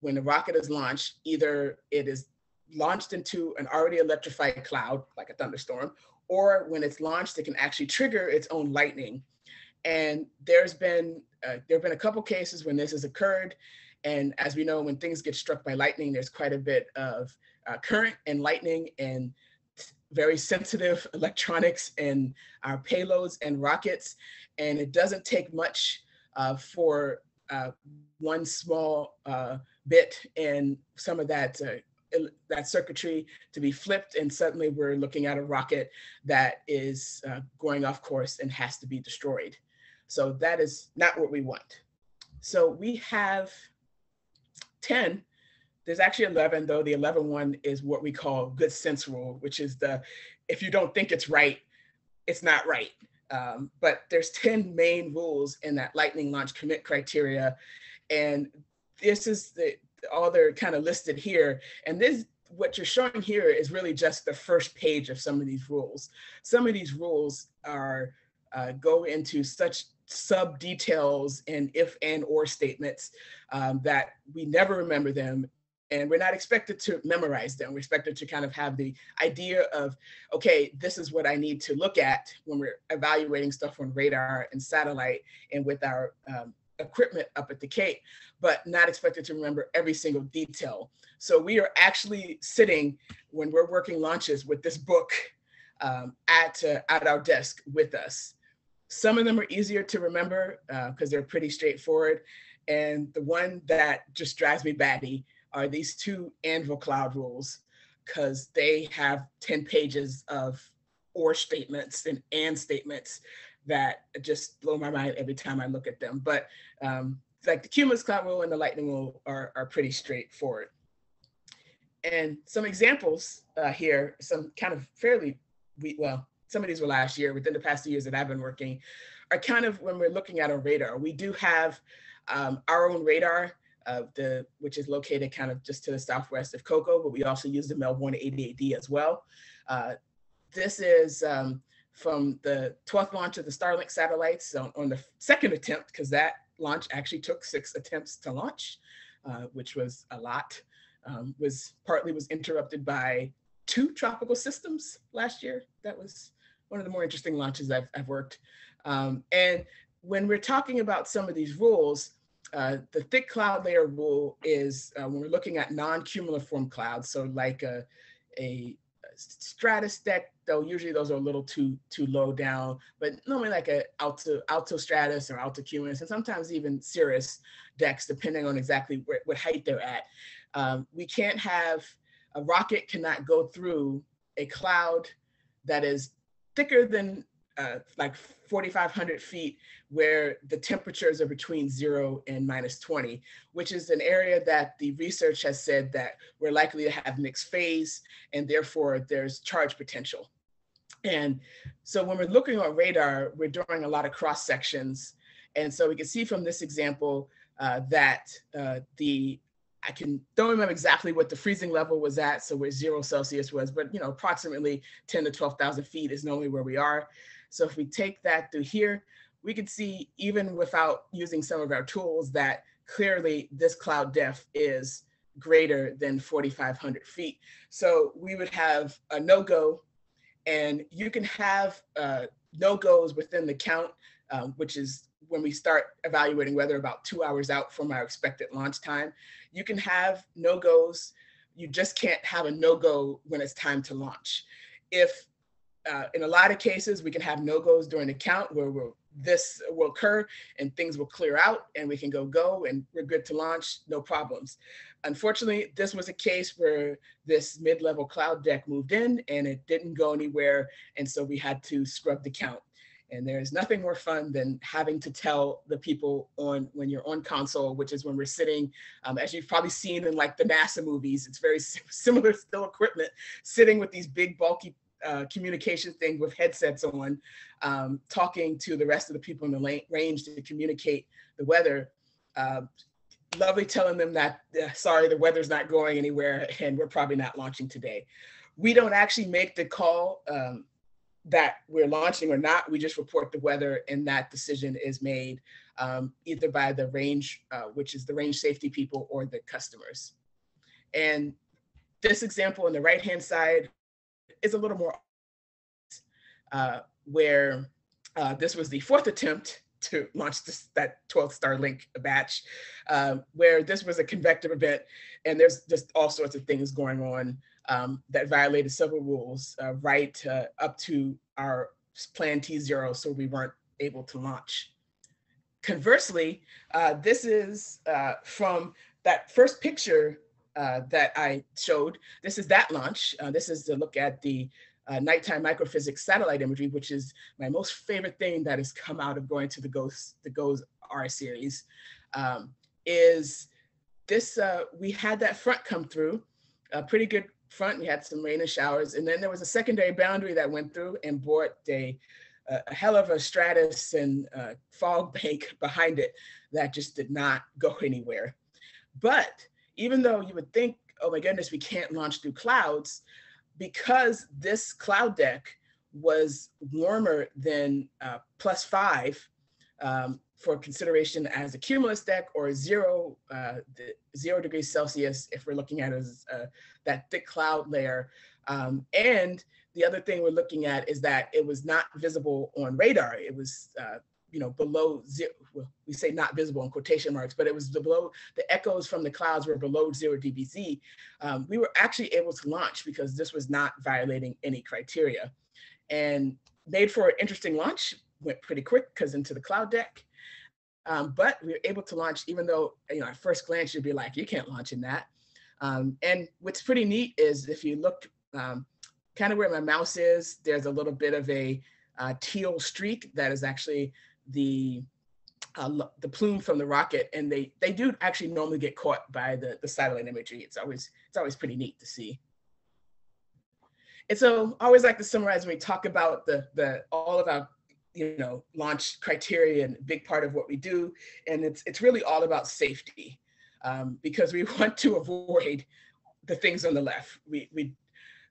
when the rocket is launched, either it is launched into an already electrified cloud, like a thunderstorm, or when it's launched, it can actually trigger its own lightning. And there've been a couple cases when this has occurred. And as we know, when things get struck by lightning, there's quite a bit of current and lightning. And very sensitive electronics in our payloads and rockets. And it doesn't take much for one small bit in some of that circuitry to be flipped, and suddenly we're looking at a rocket that is going off course and has to be destroyed. So that is not what we want. So we have 10. There's actually 11, though. The 11th one is what we call good sense rule, which is if you don't think it's right, it's not right. But there's 10 main rules in that Lightning launch commit criteria. And this is all they're kind of listed here. And what you're showing here is really just the first page of some of these rules. Some of these rules go into such sub details and if and or statements that we never remember them. And we're not expected to memorize them. We're expected to kind of have the idea of, okay, this is what I need to look at when we're evaluating stuff on radar and satellite and with our equipment up at the Cape, but not expected to remember every single detail. So we are actually sitting, when we're working launches, with this book at our desk with us. Some of them are easier to remember because they're pretty straightforward. And the one that just drives me batty are these 2 Anvil Cloud rules, because they have 10 pages of or statements and statements that just blow my mind every time I look at them. But like the Cumulus Cloud rule and the Lightning rule are pretty straightforward. And some examples here, some kind of fairly, well, some of these were last year, within the past 2 years that I've been working, are kind of when we're looking at our radar. We do have our own radar, which is located kind of just to the southwest of Cocoa, but we also use the Melbourne 88D as well. This is from the 12th launch of the Starlink satellites on the 2nd attempt, because that launch actually took 6 attempts to launch, which was a lot. Was interrupted by 2 tropical systems last year. That was one of the more interesting launches I've worked. And when we're talking about some of these rules, the thick cloud layer rule is when we're looking at non-cumuliform clouds, so like a stratus deck, though usually those are a little too low down, but normally like a alto stratus or alto cumulus, and sometimes even cirrus decks, depending on exactly what height they're at. We can't have, a rocket cannot go through a cloud that is thicker than like 4,500 feet, where the temperatures are between 0 and -20, which is an area that the research has said that we're likely to have mixed phase, and therefore there's charge potential. And so when we're looking on radar, we're doing a lot of cross sections. And so we can see from this example that I don't remember exactly what the freezing level was at, so where 0 Celsius was, but approximately 10 to 12,000 feet is normally where we are. So if we take that through here, we can see, even without using some of our tools, that clearly this cloud depth is greater than 4,500 feet. So we would have a no-go, and you can have no-goes within the count, which is when we start evaluating weather about 2 hours out from our expected launch time. You can have no-goes. You just can't have a no-go when it's time to launch. In a lot of cases, we can have no-goes during the count where this will occur and things will clear out and we can go and we're good to launch, no problems. Unfortunately, this was a case where this mid-level cloud deck moved in and it didn't go anywhere. And so we had to scrub the count. And there's nothing more fun than having to tell the people when you're on console, which is when we're sitting, as you've probably seen in like the NASA movies, it's very similar still equipment, sitting with these big bulky communication thing with headsets on, talking to the rest of the people in the range to communicate the weather. Lovely telling them that, sorry, the weather's not going anywhere and we're probably not launching today. We don't actually make the call that we're launching or not. We just report the weather, and that decision is made either by the range, which is the range safety people, or the customers. And this example on the right-hand side is a little more where this was the 4th attempt to launch that 12th Starlink batch, where this was a convective event, and there's just all sorts of things going on that violated several rules, right up to our plan T0, so we weren't able to launch. Conversely, this is from that first picture that I showed. This is that launch. This is to look at the nighttime microphysics satellite imagery, which is my most favorite thing that has come out of going to the GOES R series. Is this, we had that front come through, a pretty good front. We had some rain and showers, and then there was a secondary boundary that went through and brought a hell of a stratus and fog bank behind it that just did not go anywhere. But even though you would think, oh my goodness, we can't launch through clouds, because this cloud deck was warmer than +5 for consideration as a cumulus deck, or 0 degrees Celsius if we're looking at it as that thick cloud layer. And the other thing we're looking at is that it was not visible on radar. It was below 0. Well, we say not visible in quotation marks, but it was below, the echoes from the clouds were below 0 dBz. We were actually able to launch because this was not violating any criteria, and made for an interesting launch. Went pretty quick because into the cloud deck. But we were able to launch, even though, at first glance, you'd be like, you can't launch in that. And what's pretty neat is if you look kind of where my mouse is, there's a little bit of a teal streak that is actually the plume from the rocket. And they do actually normally get caught by the satellite imagery. It's always pretty neat to see. And so I always like to summarize when we talk about all of our launch criteria, and a big part of what we do. And it's really all about safety, because we want to avoid the things on the left. We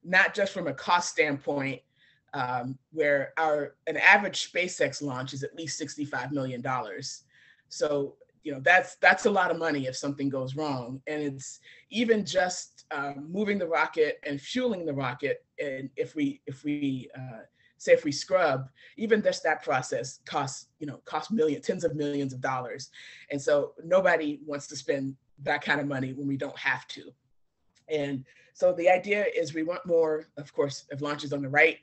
not just from a cost standpoint, where an average SpaceX launch is at least $65 million. So, that's a lot of money if something goes wrong. And it's even just moving the rocket and fueling the rocket. And if we say if we scrub, even just that process costs tens of millions of dollars. And so nobody wants to spend that kind of money when we don't have to. And so the idea is we want more, of course, of launches on the right,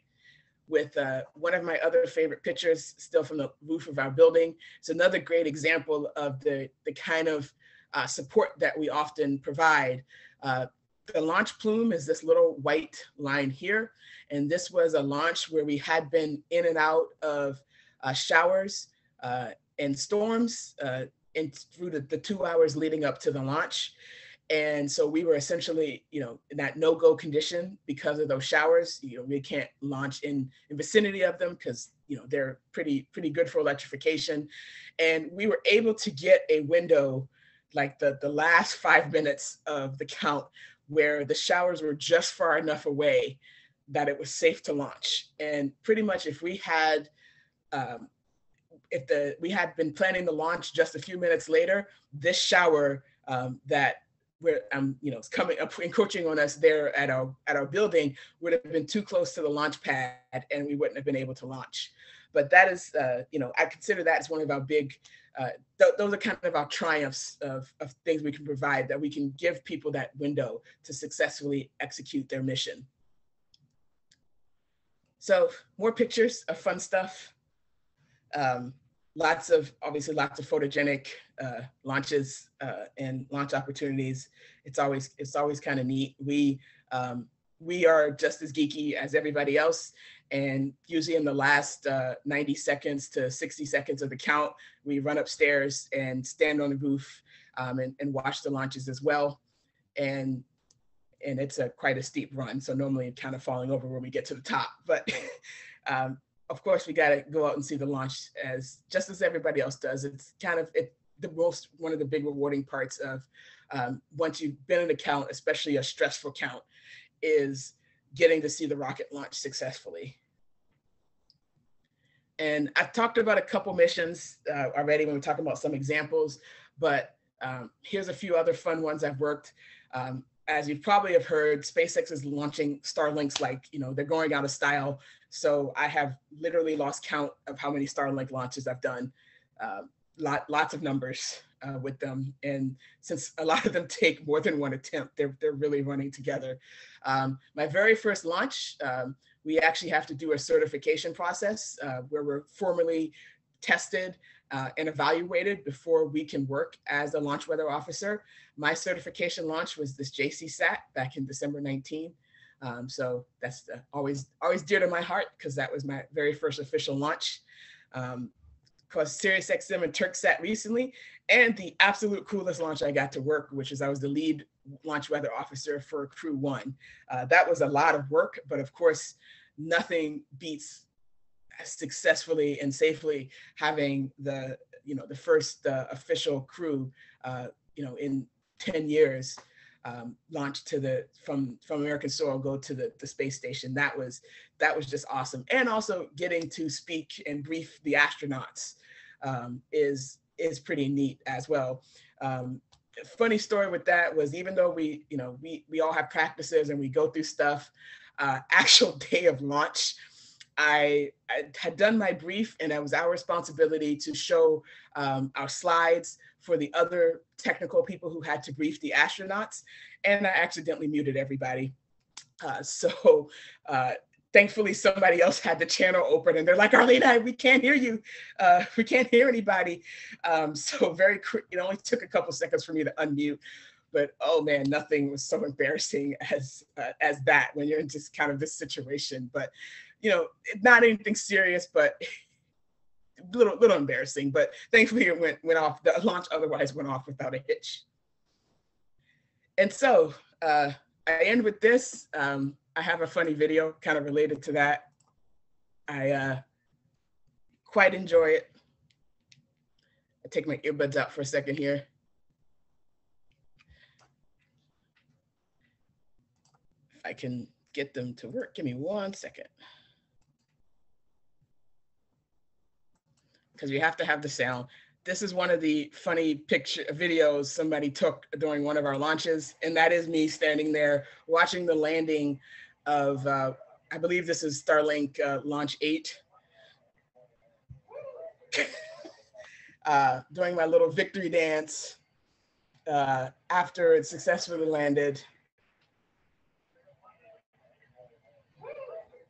with one of my other favorite pictures still from the roof of our building. It's another great example of the kind of support that we often provide. The Launch Plume is this little white line here. And this was a launch where we had been in and out of showers and storms through the 2 hours leading up to the launch. And so we were essentially, in that no-go condition because of those showers. We can't launch in vicinity of them because, they're pretty good for electrification. And we were able to get a window, like the last 5 minutes of the count, where the showers were just far enough away that it was safe to launch. And pretty much if we had, we had been planning the launch just a few minutes later, this shower that where it's coming up, encroaching on us there at our building, would have been too close to the launch pad, and we wouldn't have been able to launch. But that is, I consider that as one of our big, those are kind of our triumphs of things we can provide, that we can give people that window to successfully execute their mission. So more pictures of fun stuff. Lots of photogenic launches and launch opportunities. It's always kind of neat. We are just as geeky as everybody else, and usually in the last 90 seconds to 60 seconds of the count, we run upstairs and stand on the roof and watch the launches as well. And it's quite a steep run, so normally I'm kind of falling over when we get to the top. But of course, we got to go out and see the launch just as everybody else does. It's kind of one of the big rewarding parts of once you've been in a count, especially a stressful count, is getting to see the rocket launch successfully. And I've talked about a couple missions already when we're talking about some examples, but here's a few other fun ones I've worked. As you probably have heard, SpaceX is launching Starlinks like, they're going out of style. So I have literally lost count of how many Starlink launches I've done. lots of numbers with them. And since a lot of them take more than one attempt, they're really running together. My very first launch, we actually have to do a certification process where we're formally tested and evaluated before we can work as a launch weather officer. My certification launch was this JCSAT back in December 19. So that's always dear to my heart, because that was my very first official launch. Caused SiriusXM and Turksat recently, and the absolute coolest launch I got to work, which is I was the lead launch weather officer for Crew 1. That was a lot of work, but of course, nothing beats successfully and safely having the first official crew in 10 years launch from American soil, go to the space station. That was just awesome. And also getting to speak and brief the astronauts is pretty neat as well. Funny story with that was, even though we all have practices and we go through stuff, actual day of launch, I had done my brief, and it was our responsibility to show our slides for the other technical people who had to brief the astronauts, and I accidentally muted everybody. So thankfully somebody else had the channel open, and they're like, "Arlena, we can't hear you. We can't hear anybody." So it only took a couple seconds for me to unmute. But oh man, nothing was so embarrassing as that when you're in just kind of this situation. But not anything serious, but a little embarrassing. But thankfully it went off. The launch otherwise went off without a hitch. And so I end with this. I have a funny video kind of related to that. I quite enjoy it. I take my earbuds out for a second here. If I can get them to work, give me 1 second. Because we have to have the sound. This is one of the funny videos somebody took during one of our launches, and that is me standing there watching the landing of, I believe this is Starlink Launch 8. Doing my little victory dance after it successfully landed.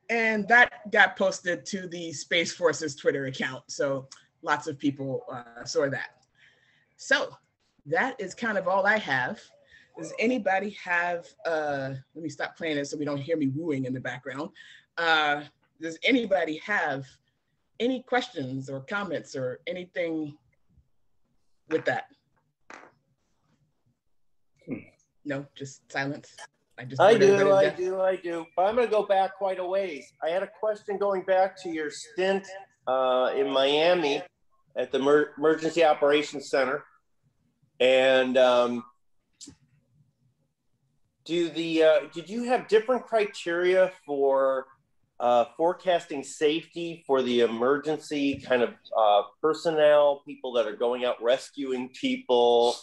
And that got posted to the Space Force's Twitter account. So lots of people saw that. So that is kind of all I have. Does anybody have, let me stop playing it so we don't hear me wooing in the background. Does anybody have any questions or comments or anything with that? No, just silence. I do. But I'm going to go back quite a ways. I had a question going back to your stint in Miami at the Emergency Operations Center. And did you have different criteria for forecasting safety for the emergency kind of personnel, people that are going out rescuing people,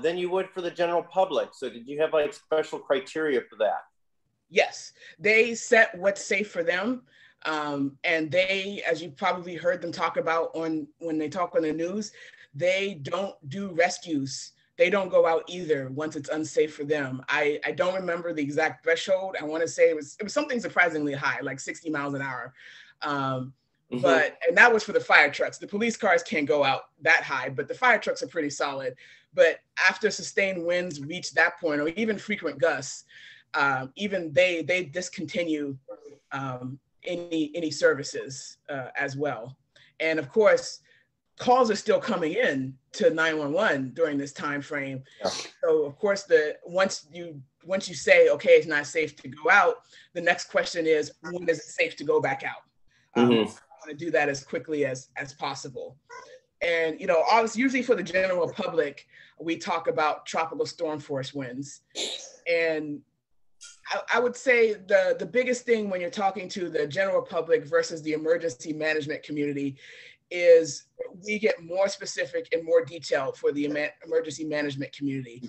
than you would for the general public? So did you have like special criteria for that? Yes, they set what's safe for them. And they, as you probably heard them talk about when they talk on the news, they don't do rescues. They don't go out either once it's unsafe for them. I don't remember the exact threshold. I want to say it was something surprisingly high, like 60 miles an hour. And that was for the fire trucks. The police cars can't go out that high, but the fire trucks are pretty solid. But after sustained winds reach that point, or even frequent gusts, even they discontinue any services as well. And of course, calls are still coming in to 911 during this time frame. Yeah. So of course, once you say, okay, it's not safe to go out, the next question is, when is it safe to go back out? I want to do that as quickly as possible. And obviously, usually for the general public, we talk about tropical storm force winds. And I would say the biggest thing when you're talking to the general public versus the emergency management community is we get more specific and more detailed for the emergency management community,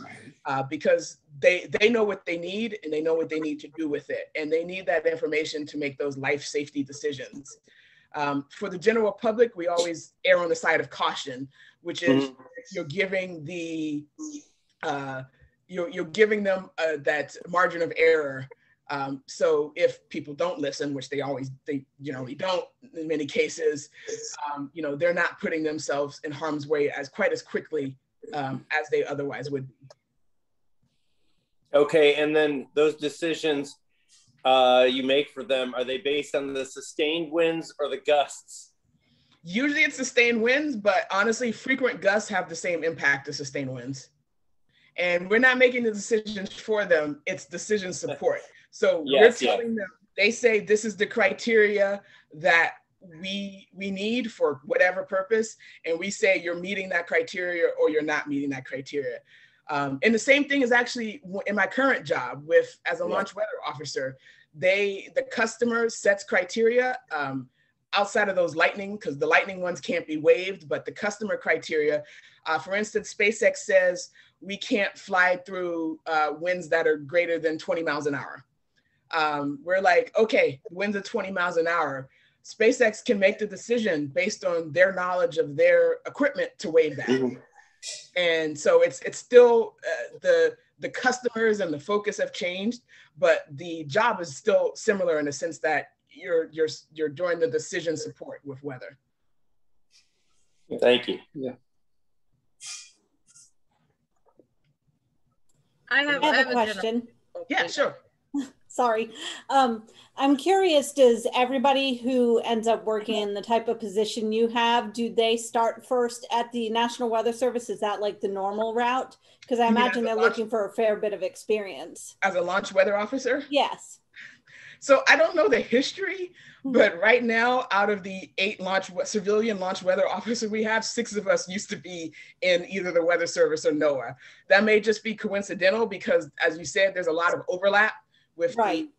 because they know what they need and they know what they need to do with it. And they need that information to make those life safety decisions. For the general public, we always err on the side of caution, which is you're giving you're giving them that margin of error. So if people don't listen, which they generally don't in many cases, they're not putting themselves in harm's way quite as quickly as they otherwise would be. Okay, and then those decisions you make for them, are they based on the sustained winds or the gusts? Usually it's sustained winds, but honestly, frequent gusts have the same impact as sustained winds. And we're not making the decisions for them, it's decision support. So we're telling them, they say this is the criteria that we need for whatever purpose. And we say you're meeting that criteria or you're not meeting that criteria. And the same thing is actually in my current job as a launch weather officer. The customer sets criteria outside of those lightning, because the lightning ones can't be waived, but the customer criteria, for instance, SpaceX says we can't fly through winds that are greater than 20 miles an hour. We're like, okay, winds are 20 miles an hour. SpaceX can make the decision based on their knowledge of their equipment to waive that. And so it's still the customers and the focus have changed, but the job is still similar in the sense that you're doing the decision support with weather. Thank you. Yeah. I have a question. Yeah, sure. Sorry. I'm curious, does everybody who ends up working in the type of position you have, do they start first at the National Weather Service? Is that like the normal route? Because I imagine they're looking for a fair bit of experience. As a launch weather officer? Yes. So I don't know the history, but right now, out of the 8 civilian launch weather officers we have, 6 of us used to be in either the Weather Service or NOAA. That may just be coincidental because, as you said, there's a lot of overlap with the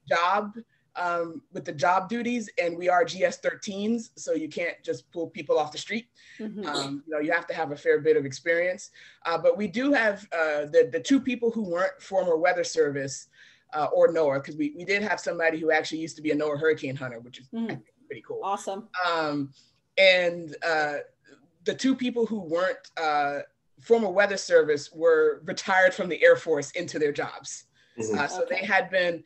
job duties, and we are GS-13s, so you can't just pull people off the street. You have to have a fair bit of experience. But we do have the 2 people who weren't former Weather Service or NOAA, because we did have somebody who actually used to be a NOAA hurricane hunter, which is I think, pretty cool. Awesome. And the 2 people who weren't former Weather Service were retired from the Air Force into their jobs. So they had been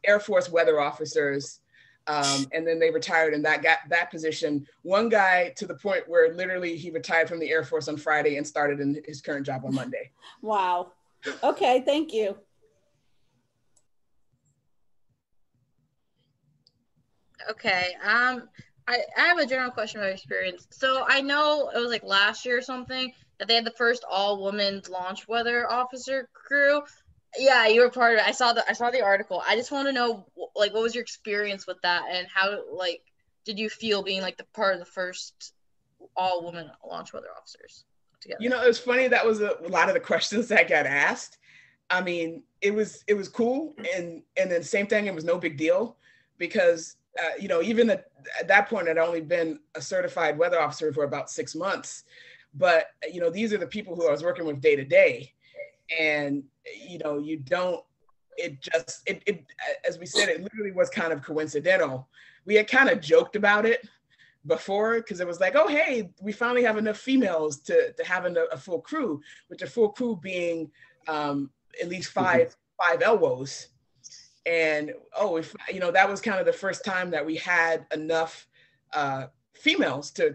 Air Force weather officers, and then they retired in that position. One guy to the point where literally he retired from the Air Force on Friday and started in his current job on Monday. Wow. Okay, thank you. Okay. I have a general question about experience. So I know it was like last year or something that they had the first all-woman launch weather officer crew. Yeah, you were part of it. I saw the article. I just want to know, like, what was your experience with that, and how, like, did you feel being like the part of the first all-woman launch weather officers together? You know, it was funny. That was a lot of the questions that got asked. I mean, it was cool, and then same thing. It was no big deal because even at that point, I'd only been a certified weather officer for about 6 months. But these are the people who I was working with day to day. And as we said, it literally was kind of coincidental. We had kind of joked about it before because it was like, oh, hey, we finally have enough females to have a full crew, with a full crew being at least five LWOs. And that was kind of the first time that we had enough females to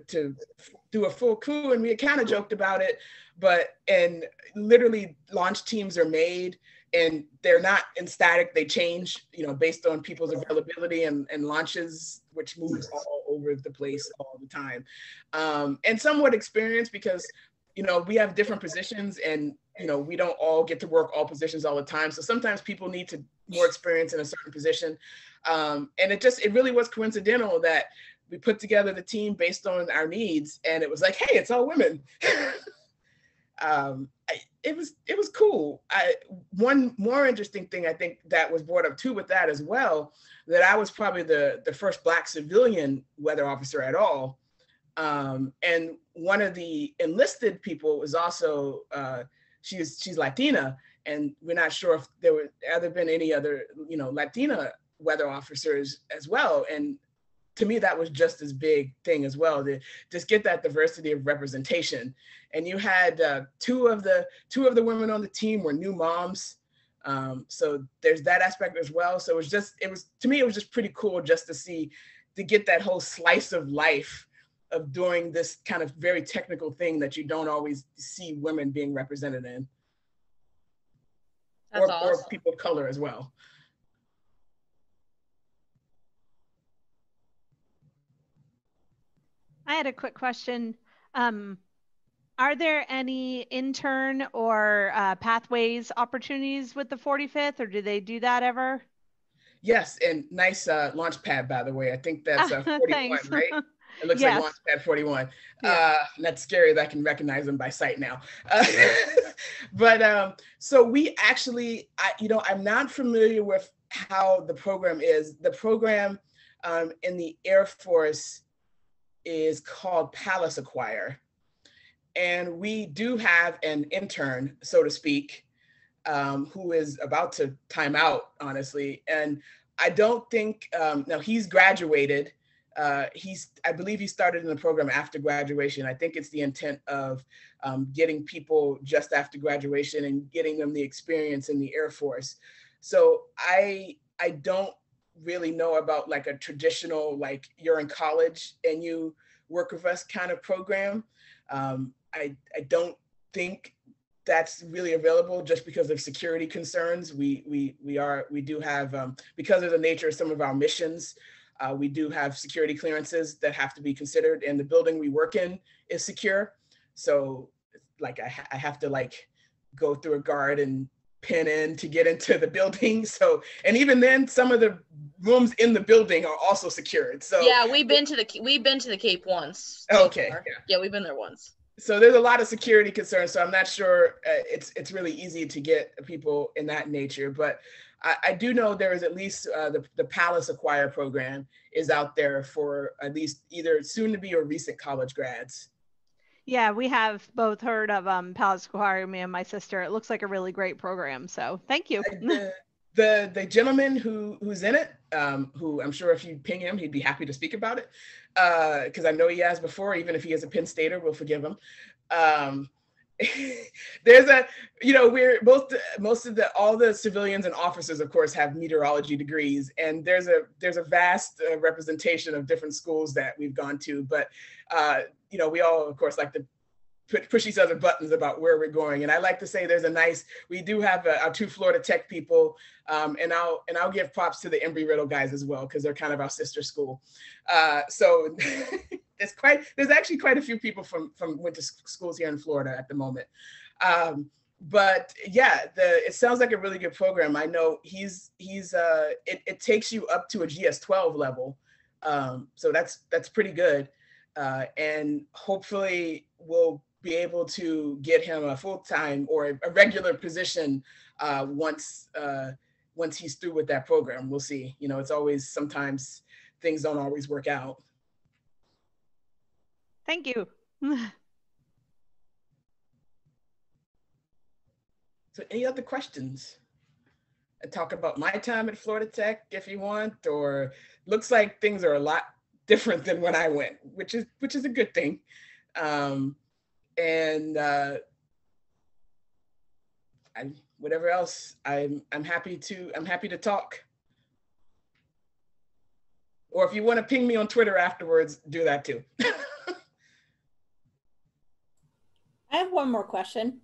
do a full crew, and we had kind of joked about it. And literally launch teams are made, and they're not in static, they change, based on people's availability and launches, which moves all over the place all the time. And somewhat experience because, we have different positions, and, we don't all get to work all positions all the time. So sometimes people need more experience in a certain position. And it really was coincidental that we put together the team based on our needs, and it was like, hey, it's all women. It was cool. One more interesting thing I think that was brought up too with that as well, that I was probably the first Black civilian weather officer at all. And one of the enlisted people was also, she's Latina, and we're not sure if there were been any other, Latina weather officers as well. And to me, that was just as big thing as well, to just get that diversity of representation. And you had two of the women on the team were new moms. So there's that aspect as well. So to me, it was just pretty cool just to get that whole slice of life of doing this kind of very technical thing that you don't always see women being represented in. That's awesome. Or people of color as well. I had a quick question. Are there any intern or pathways opportunities with the 45th, or do they do that ever? Yes, and nice launch pad, by the way. I think that's 41, right? It looks Yes. like launch pad 41. Yeah. That's scary that I can recognize them by sight now. But so we actually, I'm not familiar with how the program is. The program in the Air Force is called Palace Acquire. And we do have an intern, so to speak, who is about to time out, honestly. And I don't think, now he's graduated. I believe he started in the program after graduation. I think it's the intent of getting people just after graduation and getting them the experience in the Air Force. So I don't really know about like a traditional, like you're in college and you work with us kind of program. I don't think that's really available just because of security concerns. We do have, because of the nature of some of our missions, we do have security clearances that have to be considered, and the building we work in is secure. So like I have to like go through a guard and pin in to get into the building. So, and even then some of the rooms in the building are also secured. So yeah, we've been to the Cape once. Okay. Yeah, we've been there once. So there's a lot of security concerns. So I'm not sure it's really easy to get people in that nature, but I do know there is at least the Palace Acquire program is out there for at least either soon to be or recent college grads. Yeah, we have both heard of Palace Acquire, me and my sister. It looks like a really great program. So thank you. The gentleman who's in it, who I'm sure if you ping him, he'd be happy to speak about it. Because I know he has before, even if he is a Penn Stater, we'll forgive him. There's all the civilians and officers, of course, have meteorology degrees, and there's a vast representation of different schools that we've gone to. But we all, of course, like to push each other buttons about where we're going. And I like to say we do have our two Florida Tech people, and I'll give props to the Embry-Riddle guys as well, because they're kind of our sister school. So there's actually quite a few people from winter schools here in Florida at the moment. But yeah, it sounds like a really good program. I know it takes you up to a GS-12 level. So that's pretty good. And hopefully we'll be able to get him a full-time or a regular position once he's through with that program. We'll see. It's always, sometimes things don't always work out. Thank you. So any other questions? I talk about my time at Florida Tech if you want, or looks like things are a lot different than when I went, which is a good thing. Whatever else, I'm happy to talk. Or if you want to ping me on Twitter afterwards, do that too. I have one more question.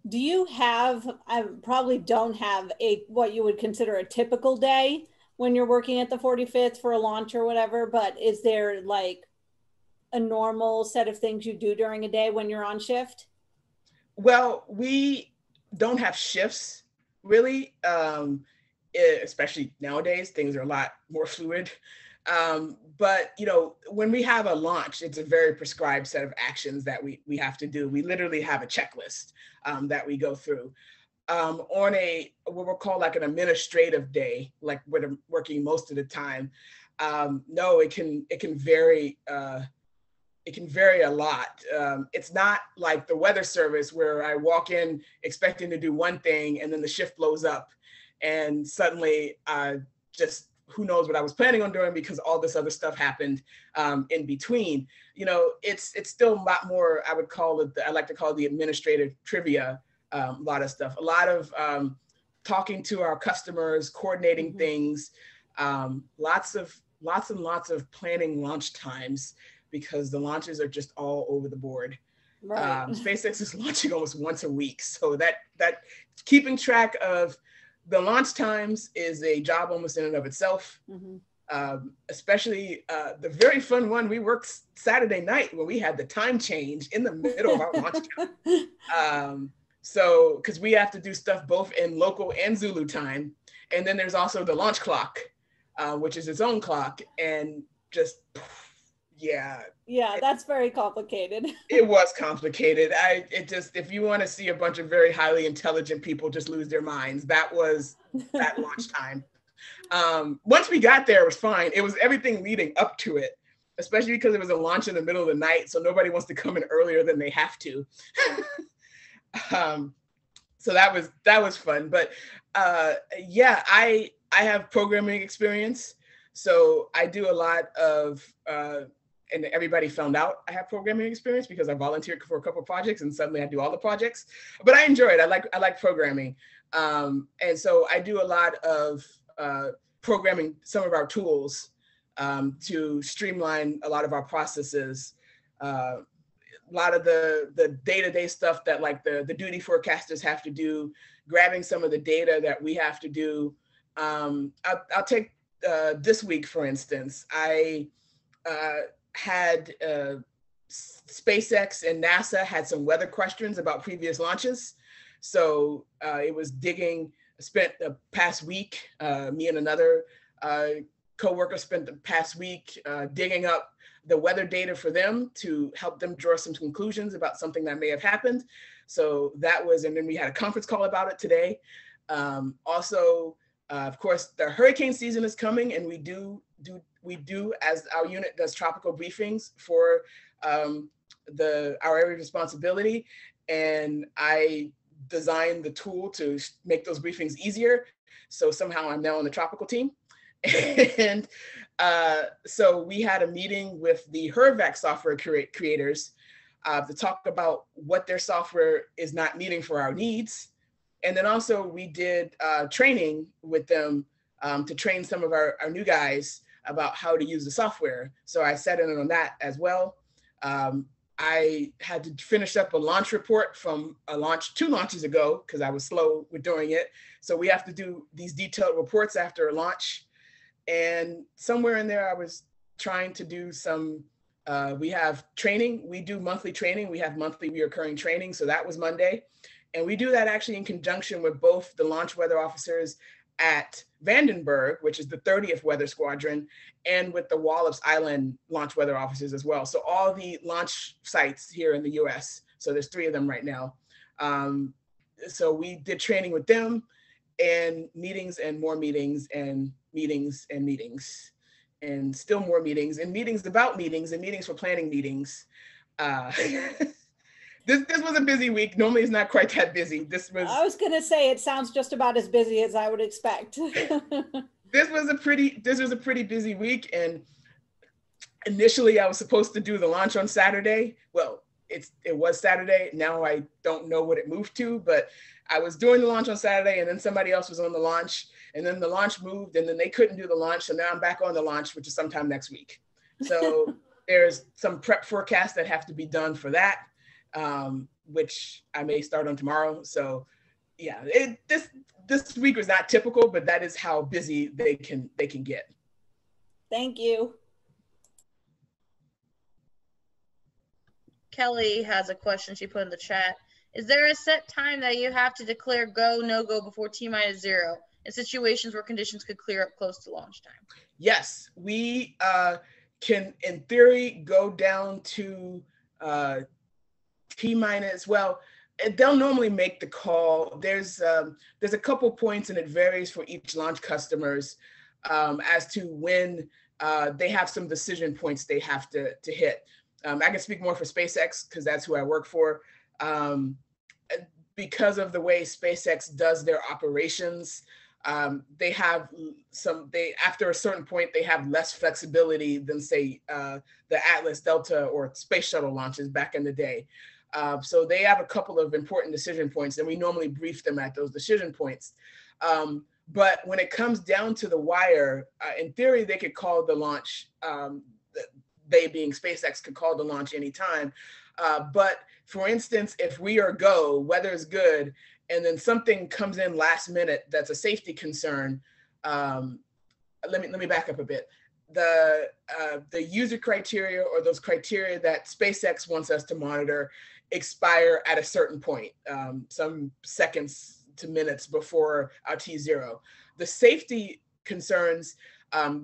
Do you have, I probably don't have what you would consider a typical day when you're working at the 45th for a launch or whatever, but is there like a normal set of things you do during a day when you're on shift? Well, we don't have shifts really, especially nowadays, things are a lot more fluid. But when we have a launch, it's a very prescribed set of actions that we have to do. We literally have a checklist that we go through. On what we'll call like an administrative day, like when I'm working most of the time, no, it can vary. It can vary a lot. It's not like the weather service where I walk in expecting to do one thing and then the shift blows up and suddenly just who knows what I was planning on doing because all this other stuff happened in between. You know, it's still a lot more, I would call it, I like to call it the administrative trivia, a lot of stuff, a lot of talking to our customers, coordinating things, lots and lots of planning launch times because the launches are just all over the board. Right. SpaceX is launching almost once a week. So that keeping track of the launch times is a job almost in and of itself. Especially the very fun one, we worked Saturday night when we had the time change in the middle of our launch time. So, because we have to do stuff both in local and Zulu time. And then there's also the launch clock, which is its own clock. And just, yeah. Yeah, that's very complicated. It was complicated. If you want to see a bunch of very highly intelligent people just lose their minds, that was that launch time. Once we got there, it was fine. It was everything leading up to it, especially because it was a launch in the middle of the night. So nobody wants to come in earlier than they have to. So that was fun. But yeah, I have programming experience. So I do a lot of, and everybody found out I have programming experience because I volunteered for a couple of projects and suddenly I do all the projects, but I enjoy it. I like programming. And so I do a lot of programming some of our tools to streamline a lot of our processes. A lot of the day-to-day stuff that like the duty forecasters have to do, grabbing some of the data that we have to do. I'll take this week, for instance. I had SpaceX and NASA had some weather questions about previous launches. So it was spent the past week, me and another coworker spent the past week digging up the weather data for them to help them draw some conclusions about something that may have happened. So that was, and then we had a conference call about it today. Also, of course, the hurricane season is coming, and we do, as our unit does tropical briefings for our area of responsibility. And I designed the tool to make those briefings easier. So somehow I'm now on the tropical team. And so we had a meeting with the HERVAC software creators to talk about what their software is not meeting for our needs. And then also we did training with them to train some of our new guys about how to use the software. So I sat in on that as well. I had to finish up a launch report from a launch 2 launches ago because I was slow with doing it. So we have to do these detailed reports after a launch. And somewhere in there, I was trying to do some, we have training. We do monthly training. We have monthly reoccurring training. So that was Monday. And we do that actually in conjunction with both the launch weather officers at Vandenberg, which is the 30th Weather Squadron, and with the Wallops Island launch weather officers as well. So all the launch sites here in the US. So there's 3 of them right now. So we did training with them and meetings and more meetings and meetings and meetings and still more meetings and meetings about meetings and meetings for planning meetings. This was a busy week. Normally it's not quite that busy. I was gonna say, it sounds just about as busy as I would expect. This was a pretty busy week. And initially I was supposed to do the launch on Saturday. Well, it was Saturday. Now I don't know what it moved to, but I was doing the launch on Saturday and then somebody else was on the launch and then the launch moved and then they couldn't do the launch. So now I'm back on the launch, which is sometime next week. So there's some prep forecasts that have to be done for that. Which I may start on tomorrow. So yeah, this week was not typical, but that is how busy they can get. Thank you. Kelly has a question she put in the chat. Is there a set time that you have to declare go, no go before T-0 in situations where conditions could clear up close to launch time? Yes, we can, in theory, go down to T-, well, they'll normally make the call. There's a couple points and it varies for each launch customers as to when they have some decision points they have to hit. I can speak more for SpaceX because that's who I work for. Because of the way SpaceX does their operations, They have after a certain point, they have less flexibility than say the Atlas, Delta, or space shuttle launches back in the day. So they have a couple of important decision points, and we normally brief them at those decision points. But when it comes down to the wire, in theory, they could call the launch, they being SpaceX could call the launch anytime. But for instance, if we are go, weather is good, and then something comes in last minute that's a safety concern, let me back up a bit. The user criteria, or those criteria that SpaceX wants us to monitor, expire at a certain point, some seconds to minutes before our T0. The safety concerns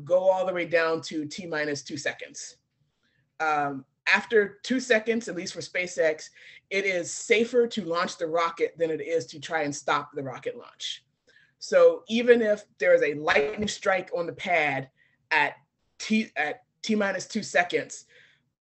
go all the way down to T-minus 2 seconds. After 2 seconds, at least for SpaceX, it is safer to launch the rocket than it is to try and stop the rocket launch. So even if there is a lightning strike on the pad at T-minus 2 seconds,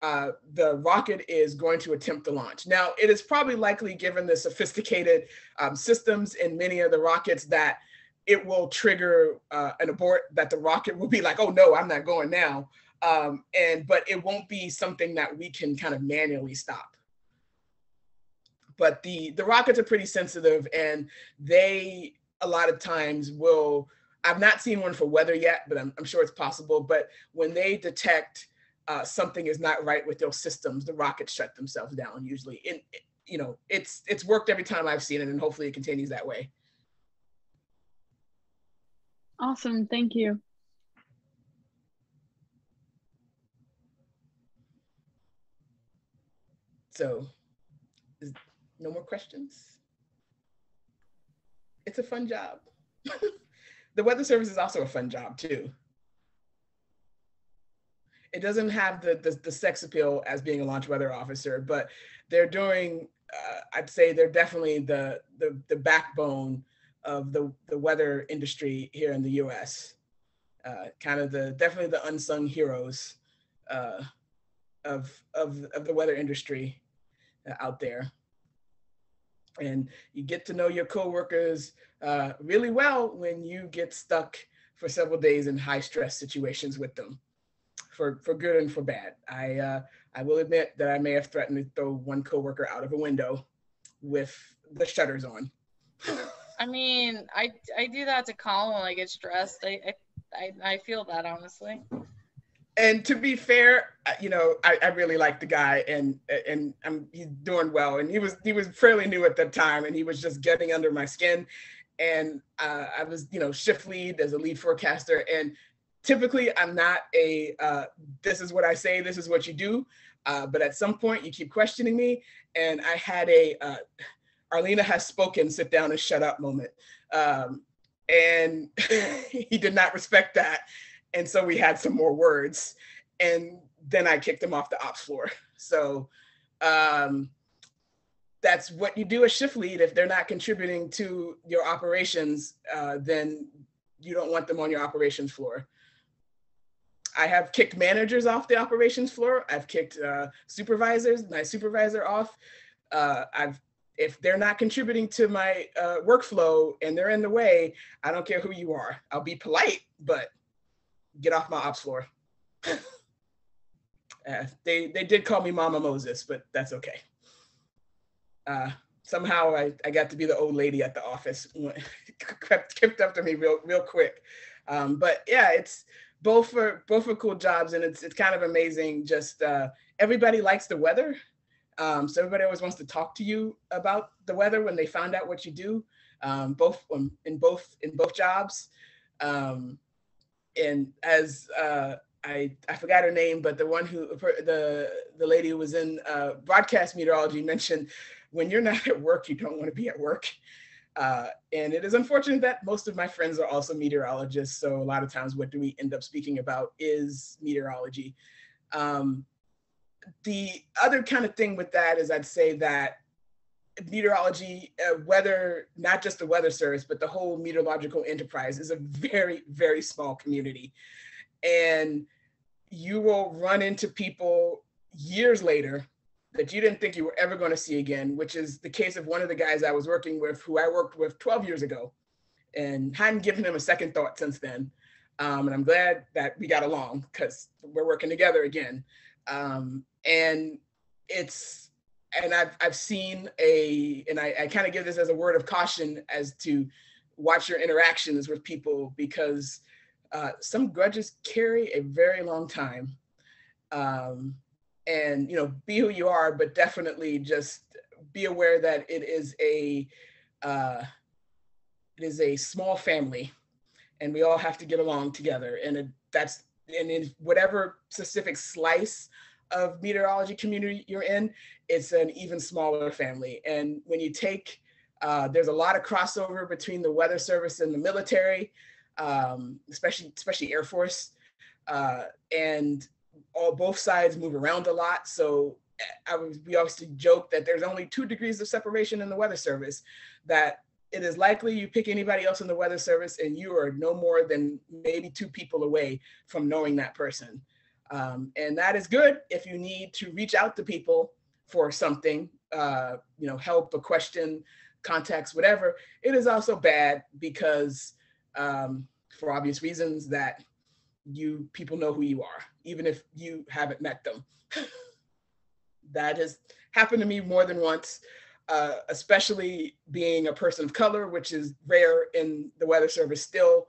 the rocket is going to attempt the launch. Now, it is probably likely, given the sophisticated systems in many of the rockets, that it will trigger an abort, that the rocket will be like, oh no, I'm not going now. But it won't be something that we can kind of manually stop. But the rockets are pretty sensitive, and they, a lot of times, will, I've not seen one for weather yet, but I'm sure it's possible. But when they detect something is not right with those systems, the rockets shut themselves down usually. And you know, it's worked every time I've seen it, and hopefully it continues that way. Awesome, thank you. So, no more questions? It's a fun job. The Weather Service is also a fun job too. It doesn't have the sex appeal as being a launch weather officer, but they're doing, I'd say they're definitely the backbone of the weather industry here in the US. Kind of definitely the unsung heroes of the weather industry out there. And you get to know your coworkers really well when you get stuck for several days in high stress situations with them, for good and for bad. I will admit that I may have threatened to throw one coworker out of a window with the shutters on. I mean, I do that to Colin when I get stressed. I feel that, honestly. And to be fair, you know, I really like the guy, and he's doing well. And he was fairly new at that time, and he was just getting under my skin. And I was, you know, shift lead as a lead forecaster. And typically I'm not a, this is what I say, this is what you do. But at some point you keep questioning me. And I had a Arlena has spoken, sit down and shut up moment. And he did not respect that. And so we had some more words, and then I kicked him off the ops floor. So that's what you do as shift lead. If they're not contributing to your operations, then you don't want them on your operations floor. I have kicked managers off the operations floor. I've kicked supervisors, my supervisor off. If they're not contributing to my workflow and they're in the way, I don't care who you are. I'll be polite, but get off my ops floor. They did call me Mama Moses, but that's okay. Somehow I got to be the old lady at the office. kept up to me real quick. But yeah, it's both are cool jobs, and it's kind of amazing. Just everybody likes the weather, so everybody always wants to talk to you about the weather when they find out what you do. In both jobs. And as I forgot her name, but the one who the lady who was in broadcast meteorology mentioned, when you're not at work, you don't want to be at work. And it is unfortunate that most of my friends are also meteorologists. So a lot of times what do we end up speaking about is meteorology. The other kind of thing with that is I'd say that meteorology, weather, not just the Weather Service, but the whole meteorological enterprise is a very, very small community. And you will run into people years later that you didn't think you were ever going to see again, which is the case of one of the guys I was working with, who I worked with 12 years ago. and hadn't given him a second thought since then. And I'm glad that we got along because we're working together again. And I've seen and I kind of give this as a word of caution as to watch your interactions with people, because some grudges carry a very long time. And, you know, be who you are, but definitely just be aware that it is a small family, and we all have to get along together. And in whatever specific slice of meteorology community you're in, it's an even smaller family. And when you take, there's a lot of crossover between the Weather Service and the military, especially Air Force, and both sides move around a lot. So we always joke that there's only 2 degrees of separation in the Weather Service, that it is likely you pick anybody else in the Weather Service and you are no more than maybe 2 people away from knowing that person. And that is good if you need to reach out to people for something, you know, help, a question, contacts, whatever. It is also bad because for obvious reasons that people know who you are, even if you haven't met them. That has happened to me more than once, especially being a person of color, which is rare in the Weather Service still.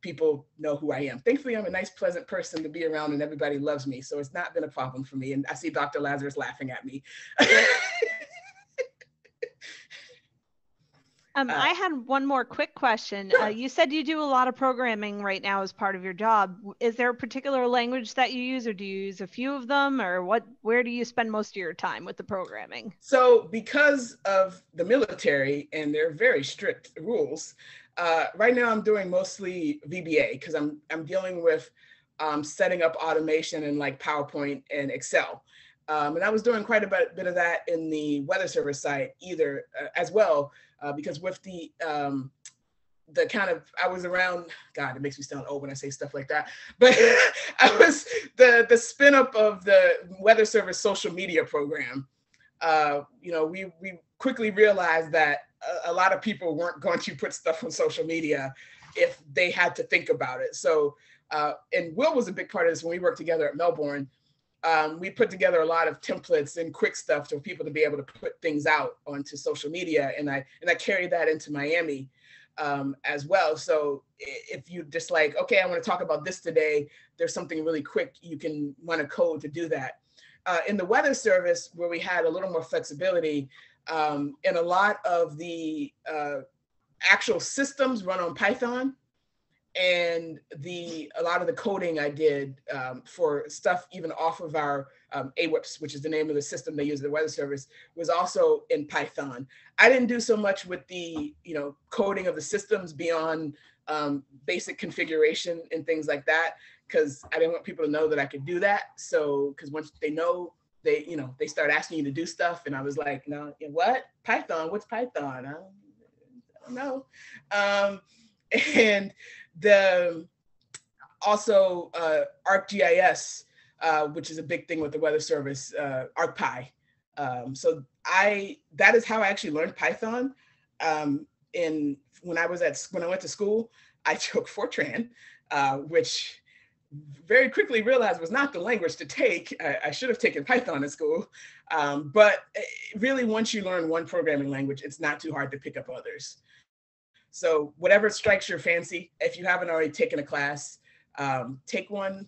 People know who I am. Thankfully, I'm a nice, pleasant person to be around and everybody loves me. So it's not been a problem for me. And I see Dr. Lazarus laughing at me. I had one more quick question. You said you do a lot of programming right now as part of your job. Is there a particular language that you use, or do you use a few of them, or where do you spend most of your time with the programming? So because of the military and their very strict rules, right now I'm doing mostly VBA because I'm dealing with setting up automation in like PowerPoint and Excel. And I was doing quite a bit of that in the Weather Service side as well. Because with the kind of, I was around, God, it makes me sound old when I say stuff like that, but I was the spin up of the Weather Service social media program. You know, we quickly realized that a lot of people weren't going to put stuff on social media if they had to think about it. So, and Will was a big part of this when we worked together at Melbourne. We put together a lot of templates and quick stuff for people to be able to put things out onto social media. And I carried that into Miami as well. So if you just like, okay, I want to talk about this today, there's something really quick, you can run a code to do that. In the Weather Service, where we had a little more flexibility, and a lot of the actual systems run on Python. And a lot of the coding I did for stuff even off of our AWIPS, which is the name of the system they use in the Weather Service, was also in Python. I didn't do so much with the coding of the systems beyond basic configuration and things like that, because I didn't want people to know that I could do that. So, because once they know, they start asking you to do stuff, and I was like, no, what? Python? What's Python? I don't know. And also ArcGIS, which is a big thing with the Weather Service, ArcPy. So that is how I actually learned Python. When I went to school, I took Fortran, which very quickly realized was not the language to take. I should have taken Python in school. But really, once you learn one programming language, it's not too hard to pick up others. So whatever strikes your fancy, if you haven't already taken a class, take one,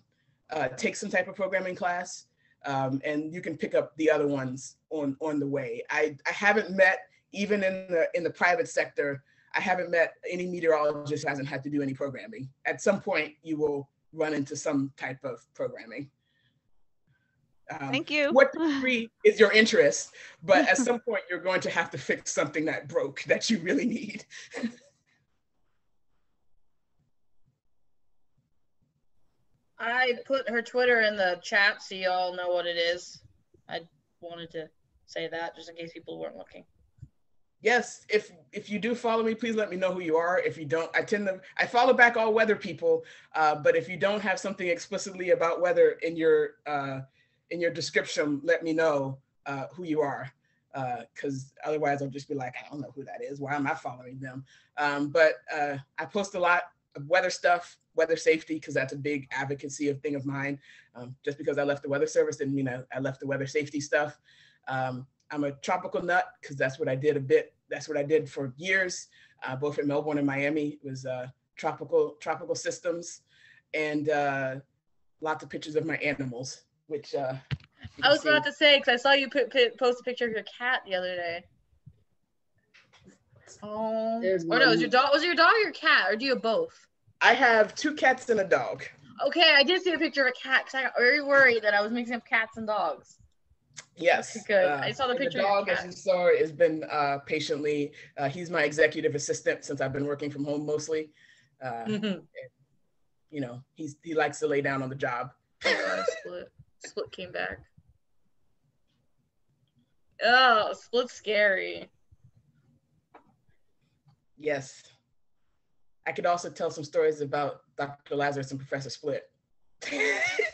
take some type of programming class, and you can pick up the other ones on the way. I haven't met, even in the private sector, I haven't met any meteorologist who hasn't had to do any programming. At some point, you will run into some type of programming. Thank you. What degree is your interest? But at some point, you're going to have to fix something that broke that you really need. I put her Twitter in the chat so you all know what it is. I wanted to say that just in case people weren't looking. Yes, if you do follow me, please let me know who you are. If you don't, I follow back all weather people, but if you don't have something explicitly about weather in your description, let me know who you are. because otherwise I'll just be like, I don't know who that is. Why am I following them? But I post a lot of weather stuff, weather safety, because that's a big advocacy thing of mine. Just because I left the weather service didn't mean I left the weather safety stuff. I'm a tropical nut because that's what I did That's what I did for years, both in Melbourne and Miami. It was tropical systems, and lots of pictures of my animals, which I was about to say, because I saw you post a picture of your cat the other day. Oh, or no, was your dog or your cat, or do you have both? I have 2 cats and a dog. Okay, I did see a picture of a cat because I got very worried that I was mixing up cats and dogs. Yes. Good. I saw the picture the dog, of your cat. as you saw, has been patiently, he's my executive assistant since I've been working from home mostly. And, you know, he likes to lay down on the job. Split came back. Oh, Split's scary. Yes. I could also tell some stories about Dr. Lazarus and Professor Split.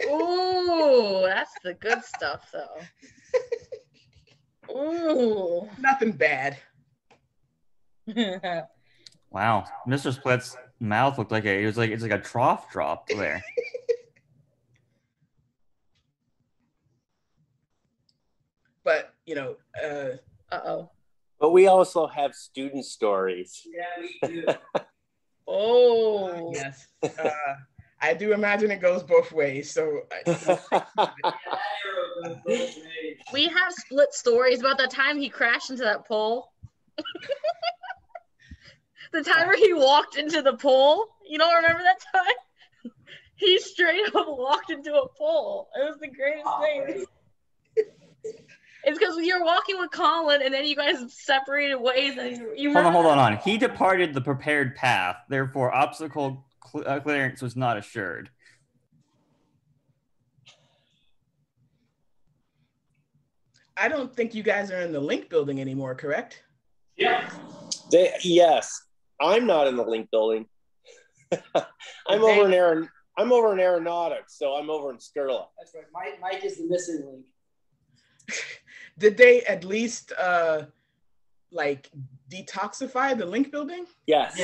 Ooh, that's the good stuff, though. Ooh. Nothing bad. Wow, Mr. Split's mouth looked like it's like a trough drop there. But you know, uh-oh. But we also have student stories. Yeah, we do. Oh. Yes. I do imagine it goes both ways. So we have Split stories about the time he crashed into that pole. The time where he walked into the pole. You don't remember that time? He straight up walked into a pole. It was the greatest thing. It's because you're walking with Colin and then you guys separated ways. And you Hold on. He departed the prepared path. Therefore, obstacle clearance was not assured. I don't think you guys are in the Link building anymore, correct? Yeah. Yes. I'm not in the Link building. I'm over in aeronautics, so I'm over in Skurla. That's right. Mike is the missing link. Did they at least like detoxify the Link building? Yes.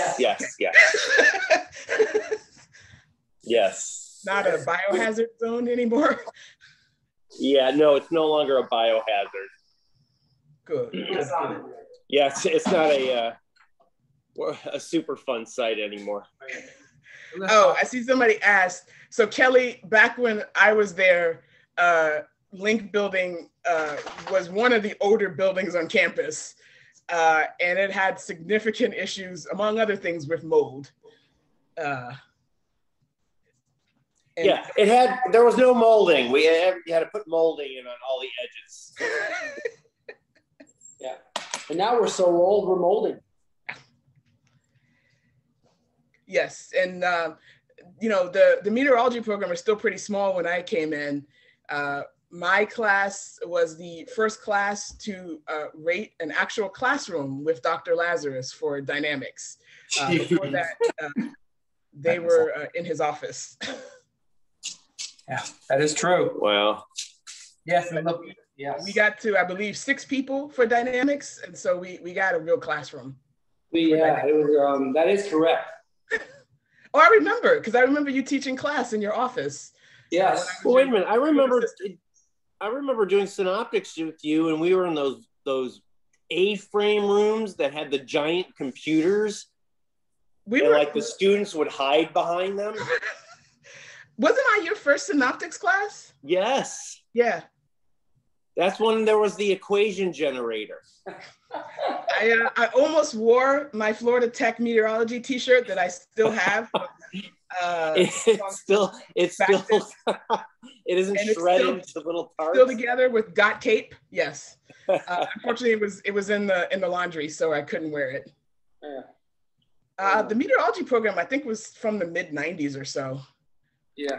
Yes. Not a biohazard zone anymore? Yeah, no, it's no longer a biohazard. Good. Yeah, it's not a super fun site anymore. Oh, I see somebody asked. So Kelly, back when I was there, Link building was one of the older buildings on campus, and it had significant issues, among other things, with mold. Yeah, there was no molding. You had to put molding in on all the edges. Yeah, and now we're so old, we're molding. Yes, and you know, the meteorology program is still pretty small when I came in. My class was the first class to rate an actual classroom with Dr. Lazarus for dynamics. Before that, they were in his office. Yeah, that is true. Wow. Yes, yes. We got to, I believe, 6 people for dynamics, and so we got a real classroom. Yeah, it was. That is correct. Oh, I remember, because I remember you teaching class in your office. Yes. Well, wait a minute. I remember doing synoptics with you, and we were in those A-frame rooms that had the giant computers. Like the students would hide behind them. Wasn't I your first synoptics class? Yes. Yeah. That's when there was the equation generator. I almost wore my Florida Tech meteorology T-shirt that I still have. It isn't shredded to little parts. Still together with Got Cape. Yes. Unfortunately, it was in the laundry, so I couldn't wear it. The meteorology program, I think, was from the mid-90s or so. Yeah.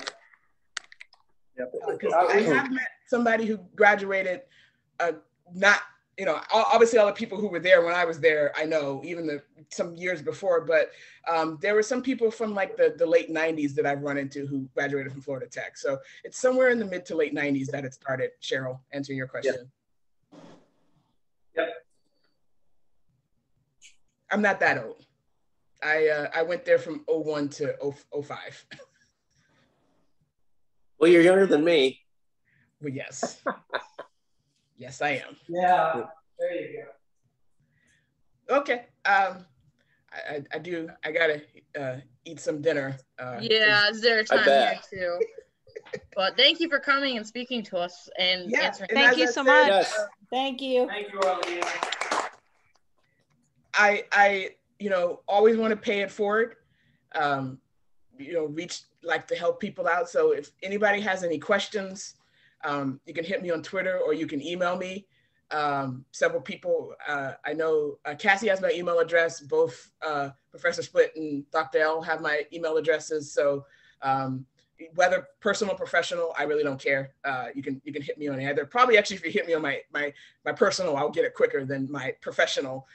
Because I have met somebody who graduated, not, you know, obviously all the people who were there when I was there, I know, even some years before, but there were some people from like the late 90s that I've run into who graduated from Florida Tech. So it's somewhere in the mid to late 90s that it started. Cheryl, answering your question. I'm not that old. I went there from 01 to 05. Well, you're younger than me. Well, yes. Yes, I am. Yeah, there you go. Okay. I gotta eat some dinner. Yeah, it's dinner time here too. But thank you for coming and speaking to us and answering. Thank you so much. Yes. Thank you. Thank you, Arlena. I always want to pay it forward. Like to help people out. So if anybody has any questions, you can hit me on Twitter or you can email me. Several people, I know Cassie has my email address. Both Professor Split and Dr. L have my email addresses. So whether personal or professional, I really don't care. You can hit me on either. Probably actually if you hit me on my personal, I'll get it quicker than my professional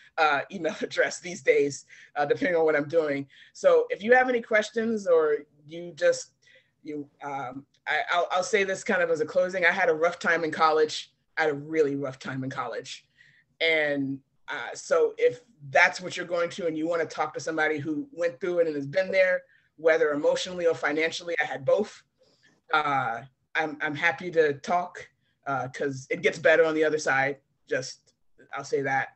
email address these days, depending on what I'm doing. So if you have any questions or I'll say this kind of as a closing. I had a rough time in college. I had a really rough time in college. And so if that's what you're going to and you want to talk to somebody who went through it and has been there, whether emotionally or financially, I had both. I'm happy to talk because it gets better on the other side. I'll say that.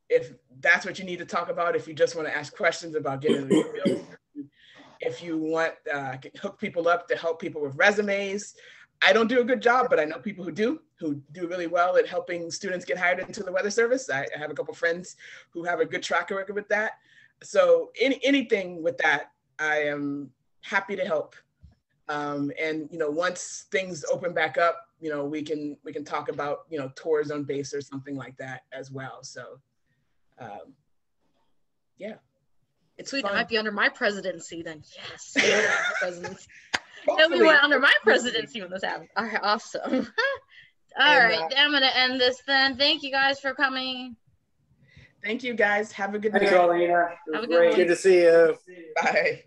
If that's what you need to talk about, if you just want to ask questions about getting the field, if you want hook people up to help people with resumes. I don't do a good job, but I know people who do really well at helping students get hired into the Weather Service. I have a couple friends who have a good track record with that. So anything with that, I am happy to help. And once things open back up, we can talk about tours on base or something like that as well. So yeah, it's sweet. fun. It might be under my presidency then. Yes. Presidency. And we went under my presidency when this happened. All right, awesome. All right, I'm gonna end this then. Thank you guys for coming. Thank you guys. Have a good night. Thanks, Arlena. It was Have a good great. one. Good to see you. Bye.